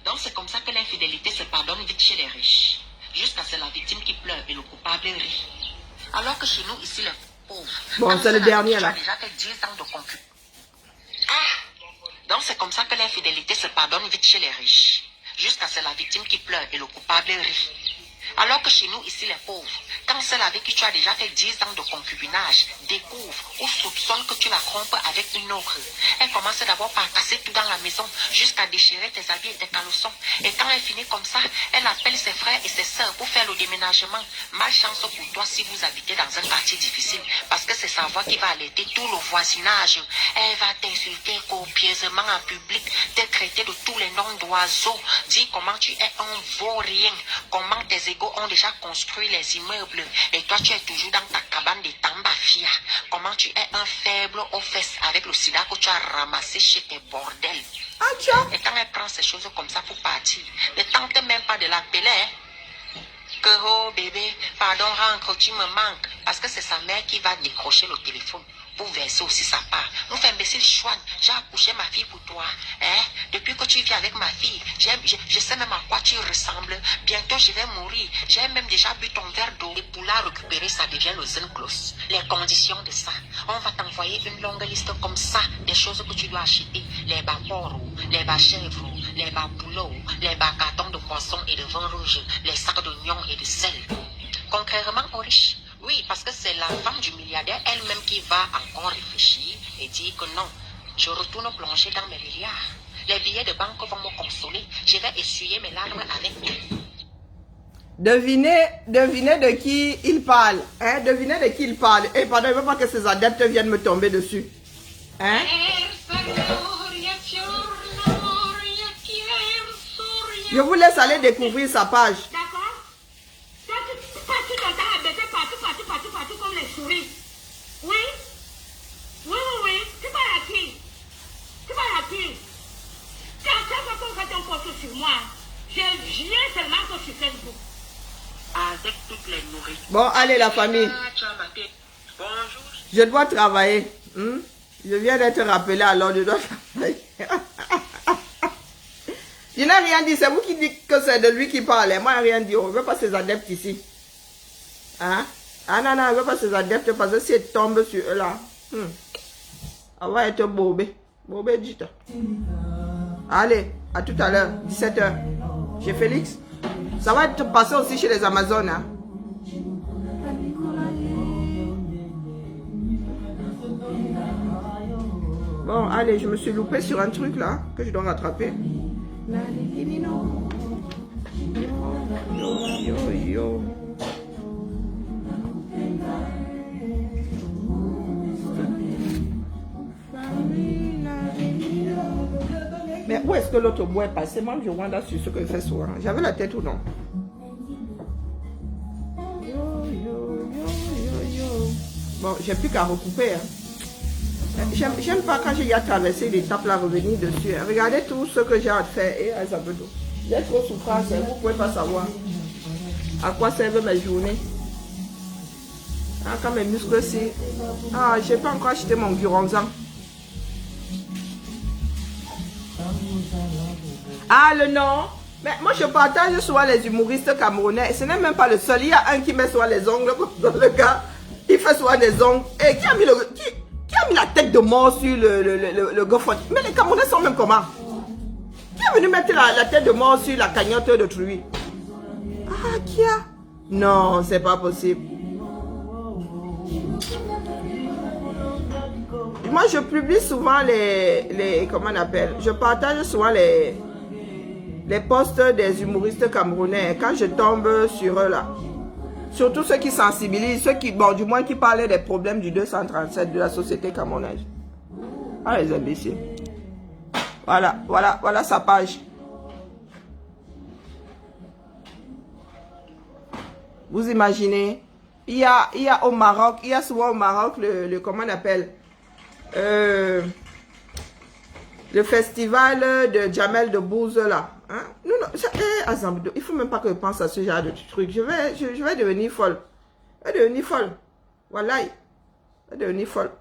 Donc c'est comme ça que l'infidélité se pardonne vite chez les riches. Jusqu'à ce que la victime qui pleure et le coupable rit. Alors que chez nous, ici, les pauvres... Bon, c'est le dernier, là. Tu as déjà fait 10 ans de concubinage. Donc c'est comme ça que l'infidélité se pardonne vite chez les riches. Jusqu'à ce que la victime qui pleure et le coupable rit. Alors que chez nous, ici, les pauvres, quand celle avec qui tu as déjà fait 10 ans de concubinage découvre ou soupçonne que tu la trompes avec une autre, elle commence d'abord par casser tout dans la maison jusqu'à déchirer tes habits et tes caleçons. Et quand elle finit comme ça, elle appelle ses frères et ses sœurs pour faire le déménagement. Malchance pour toi si vous habitez dans un quartier difficile, parce que c'est sa voix qui va alerter tout le voisinage. Elle va t'insulter copieusement en public, te traiter de tous les noms d'oiseaux, dire comment tu es un vaurien, comment tes égaux ont déjà construit les immeubles et toi tu es toujours dans ta cabane de Tambafia. Comment tu es un faible aux fesses avec le sida que tu as ramassé chez tes bordels. Et quand elle prend ces choses comme ça pour partir, ne tente même pas de l'appeler. Que oh bébé, pardon, rentre, tu me manques. Parce que c'est sa mère qui va décrocher le téléphone pour verser aussi sa part. Nous fait imbécile Chouane, j'ai accouché ma fille pour toi. Hein? Depuis que tu vis avec ma fille, je sais même à quoi tu ressembles. Bientôt je vais mourir. J'ai même déjà bu ton verre d'eau. Et pour la récupérer, ça devient le Zenclos. Les conditions de ça. On va t'envoyer une longue liste comme ça des choses que tu dois acheter. Les bas porcs, les bas chèvres, les bas bouleaux, les bas cartons de poisson et de vin rouge, les sacs d'oignons et de sel. Contrairement aux riches, oui, parce que c'est la femme du milliardaire elle-même qui va encore réfléchir et dire que non, je retourne plonger dans mes milliards. Les billets de banque vont me consoler. Je vais essuyer mes larmes avec eux. Devinez de qui il parle. Hein? Devinez de qui il parle. Et pardon, il ne veut pas que ses adeptes viennent me tomber dessus. Hein? Je vous laisse aller découvrir sa page. Partout comme les souris. Oui. Tu parles à qui? Quand on fait un post sur moi, je viens seulement que sur Facebook. Avec toutes les nourritures. Bon, allez la famille. Bonjour. Je dois travailler. Je viens d'être rappelé, alors je dois travailler. Je n'ai rien dit, c'est vous qui dites que c'est de lui qui parle. Moi, je n'ai rien dit. On ne veut pas ses adeptes ici. Hein? Ah non, je ne veux pas ses adeptes parce que si elle tombe sur eux là, elle va être bobé. Bobé, dites. Allez, à tout à l'heure, 17h. Chez Félix. Ça va être passé aussi chez les Amazones. Hein? Bon, allez, je me suis loupé sur un truc là que je dois rattraper. Yo. Mais où est-ce que l'autre bois est passé? Moi, je wonder sur ce que je fais souvent. J'avais la tête ou non? Bon, j'ai plus qu'à recouper. Hein. J'aime pas quand j'ai à traverser l'étape là, revenir dessus. Hein. Regardez tout ce que j'ai à faire. Et ça peut tout. J'ai trop souffrance, hein. Vous pouvez pas savoir à quoi servent mes journées. Ah, quand mes muscles aussi. Ah, j'ai pas encore acheté mon guronzan. Ah, le nom. Mais moi, je partage souvent les humoristes camerounais. Ce n'est même pas le seul. Il y a un qui met souvent les ongles dans le gars. Il fait souvent des ongles. Et qui a mis la tête de mort sur le GoFundMe? Mais les Camerounais sont même comment? Qui a est venu mettre la tête de mort sur la cagnotte d'autrui? Ah, qui a? Non, c'est pas possible. Moi, je publie souvent les comment on appelle? Je partage souvent les posts des humoristes camerounais quand je tombe sur eux là. Surtout ceux qui sensibilisent, ceux qui, bon, du moins qui parlaient des problèmes du 237 de la société camerounaise. Ah, les imbéciles. Voilà sa page. Vous imaginez, il y a au Maroc, il y a souvent au Maroc le comment on appelle? Le festival de Jamel Debbouze là. Hein? Non, il ne faut même pas que je pense à ce genre de truc. Je vais devenir folle. Je vais devenir folle. Voilà. Je vais devenir folle.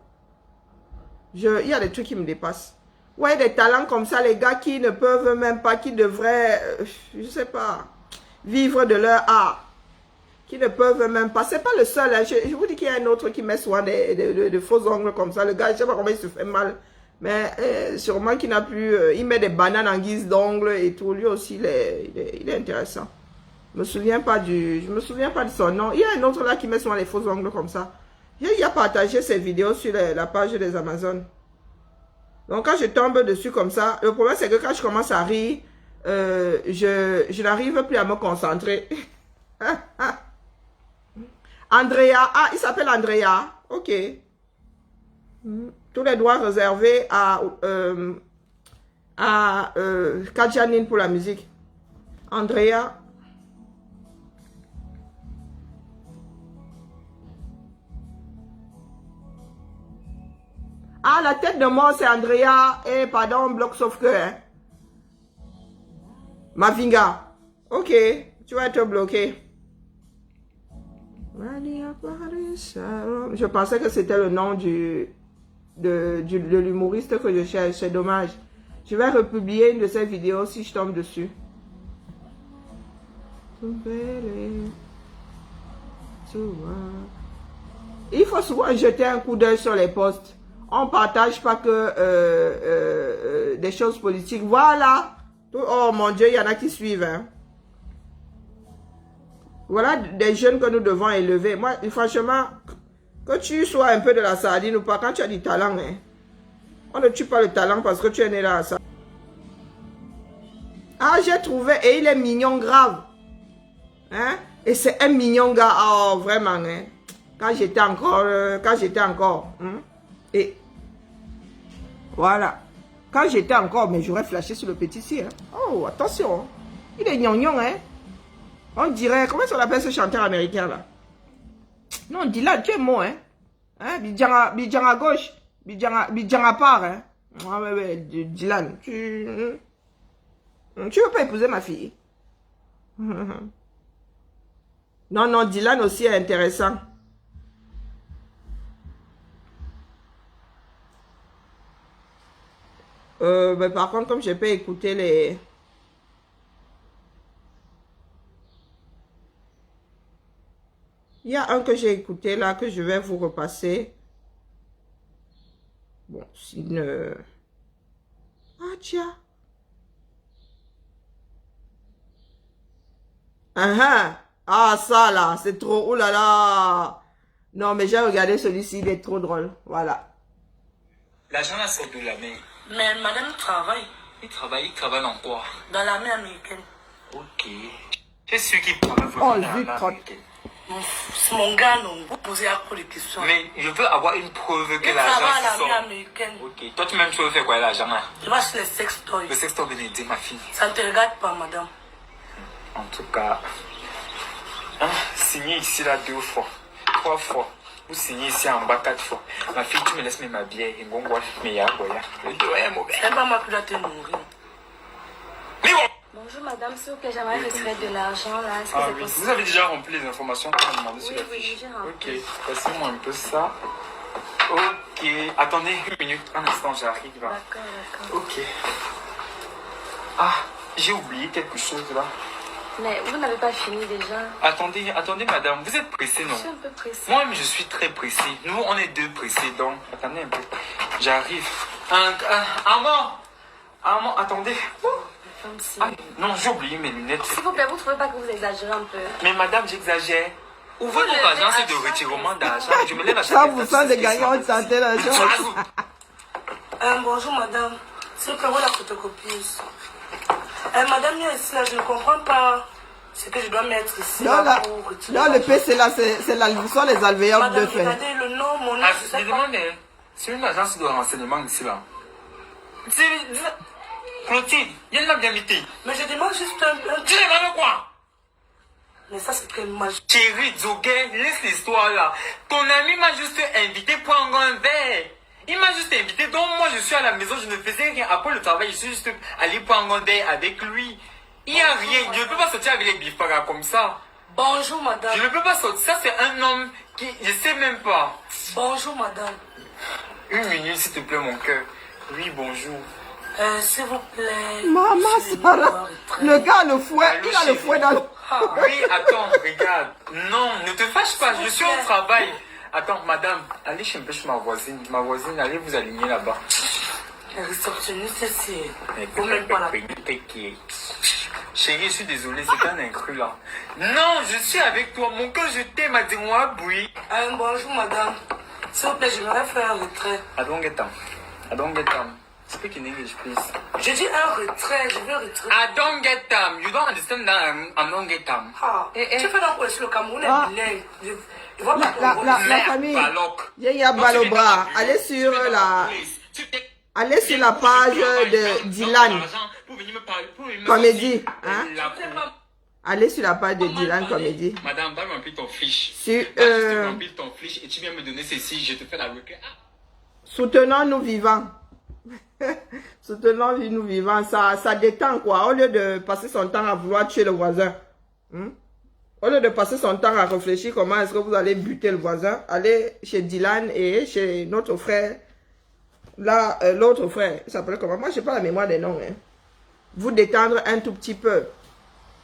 Il y a des trucs qui me dépassent. Ouais, des talents comme ça, les gars qui ne peuvent même pas, qui devraient, je sais pas, vivre de leur art. Qui ne peuvent même pas. C'est pas le seul. Hein. Je vous dis qu'il y a un autre qui met souvent de faux ongles comme ça. Le gars, je sais pas comment il se fait mal. Mais sûrement qu'il n'a plus... il met des bananes en guise d'ongles et tout. Lui aussi, il est intéressant. Je me souviens pas de son nom. Il y a un autre là qui met souvent les faux ongles comme ça. Il a partagé ses vidéos sur la page des Amazones. Donc quand je tombe dessus comme ça, le problème c'est que quand je commence à rire, je n'arrive plus à me concentrer. Andrea, il s'appelle Andrea, ok. Tous les droits réservés à Kadjanine pour la musique. Andrea. Ah, la tête de mort, c'est Andrea. Eh, pardon, bloc sauf que. Hein. Mavinga. Ok, tu vas être bloqué. Je pensais que c'était le nom de l'humoriste que je cherche. C'est dommage. Je vais republier une de ces vidéos si je tombe dessus. Il faut souvent jeter un coup d'œil sur les posts. On ne partage pas que des choses politiques. Voilà. Oh mon Dieu, il y en a qui suivent. Hein. Voilà des jeunes que nous devons élever. Moi, franchement, que tu sois un peu de la sardine ou pas, quand tu as du talent, hein, on ne tue pas le talent parce que tu es né là à ça. Ah, j'ai trouvé, et il est mignon grave. Hein? Et c'est un mignon gars. Oh, vraiment, hein? Quand j'étais encore, hein? Et voilà. Quand j'étais encore, mais j'aurais flashé sur le petit ici. Hein? Oh, attention. Il est gnangnon, hein? On dirait, comment on appelle ce chanteur américain là? Non, Dylan, tu es mort, hein? Bidjan à gauche, Bidjan à part, hein? Ah ouais, Dylan, tu veux pas épouser ma fille? Non, Dylan aussi est intéressant. Mais par contre, comme je peux écouter les... Il y a un que j'ai écouté là, que je vais vous repasser. Bon, s'il ne... Ah, tiens. Ah, ça là, c'est trop... Oh là là. Non, mais j'ai regardé celui-ci, il est trop drôle. Voilà. L'argent là sort de la main. Mais madame travaille. Il travaille dans quoi? Dans l'armée américaine. Ok. Je suis qui prend Oh, l'armée zut, américaine. C'est mon gars, non. Vous posez à quoi les questions? Mais je veux avoir une preuve que Il travaille à l'argent l'armée sort. américaine. Ok. Toi, tu même tu veux faire quoi l'argent là? Je vais sur les sextoys. Le sextoy Bénédicte, ma fille. Ça ne te regarde pas, madame. En tout cas, signer ici là 2 fois, 3 fois. Vous signez ici en bas 4 fois. Ma fille, tu me laisses ma bière. Et bon, mais y'a quoi, le doigt mauvais. C'est pas moi qui dois te nourrir. Mais bon! Bonjour madame, s'il vous plaît, j'aimerais retirer de l'argent là. Est-ce que Ah c'est oui, possible? vous avez déjà rempli les informations qu'on a demandé sur la Oui, fiche. j'ai rempli. Ok, passez-moi un peu ça. Ok, attendez une minute, un instant, j'arrive. D'accord. Ok. Ah, j'ai oublié quelque chose là. Mais vous n'avez pas fini déjà? Attendez madame, vous êtes pressée non? Je suis un peu pressée. Moi-même je suis très pressé. Nous on est 2 pressés donc. Attendez un peu. J'arrive. Armand, attendez. Comme si... Ah, non, j'ai oublié mes lunettes. S'il vous plaît, vous trouvez pas que vous exagérez un peu? Mais madame, j'exagère. Ouvrez Vous votre levez agence à de chaque retirement instant. d'argent. Je me lève à chaque 100% des gagnants ont tenté la chose. Bonjour madame, s'il vous plaît, la photocopieuse. Madame, ici, là, je ne comprends pas ce que je dois mettre ici. Dans, Là, pour retirer le l'argent. PC là, ce sont les alvéoles Madame, de fer. regardez le nom, mon nom, Ah, je sais je pas. demande, c'est une agence de renseignement ici là. Clotilde, il y a une bien invité. Mais je demande juste un... Tu demandes quoi? Mais ça, c'est très mal. Chérie, Zoguet, laisse l'histoire là. Ton ami m'a juste invité pour prendre un verre. Il m'a juste invité, donc moi je suis à la maison, je ne faisais rien. Après le travail, je suis juste allé prendre un verre avec lui. Il n'y a rien, je ne peux pas sortir avec les bifaras comme ça. Bonjour madame. Je ne peux pas sortir, ça c'est un homme qui, je sais même pas. Bonjour madame. Une minute s'il te plaît mon cœur. Oui, bonjour. S'il vous plaît. Maman, Sarah, le gars, le fouet, Allô, il a le chérie. fouet dans le... Oui, attends, regarde. Non, ne te fâche pas, je suis au travail. Attends, madame, allez chez ma voisine. Ma voisine, allez vous aligner là-bas. Le réceptionniste, c'est... Mais Vous même pas là. Chérie, je suis désolé, c'est un incrus là. Non, je suis avec toi. Mon cœur, je t'aime, à dire moi, oui. Bonjour madame. S'il vous plaît, j'aimerais faire un retrait. I don't get them. I don't get them. Speak in English, please. J'ai dit un retrait, je veux un retrait. I don't get them. You don't understand that I don't get them. Tu fais donc quoi sur le Cameroun Ah. est bilingue. Je vois pas La famille, Baloc. il y a balle au bras. Allez sur la page de Dylan Comédie. Hein? Allez sur la page de Dylan Comédie. Madame, va remplir ton fiche. Sur, Va juste remplir ton fiche et tu viens me donner ceci, je te fais la requête. Soutenons-nous vivants. Soutenons-nous vivants. Ça détend quoi. Au lieu de passer son temps à vouloir tuer le voisin. Au lieu de passer son temps à réfléchir comment est-ce que vous allez buter le voisin, allez chez Dylan et chez notre frère. Là, l'autre frère, il s'appelle comment? Moi, je n'ai pas la mémoire des noms. Hein. Vous détendre un tout petit peu.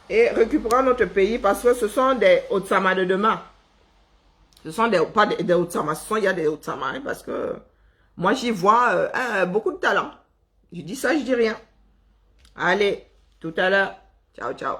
Et récupérons notre pays parce que ce sont des Otsama de demain. Ce sont pas des Otsama, il y a des Otsama hein, parce que moi, j'y vois beaucoup de talent. Je dis ça, je dis rien. Allez, tout à l'heure. Ciao, ciao.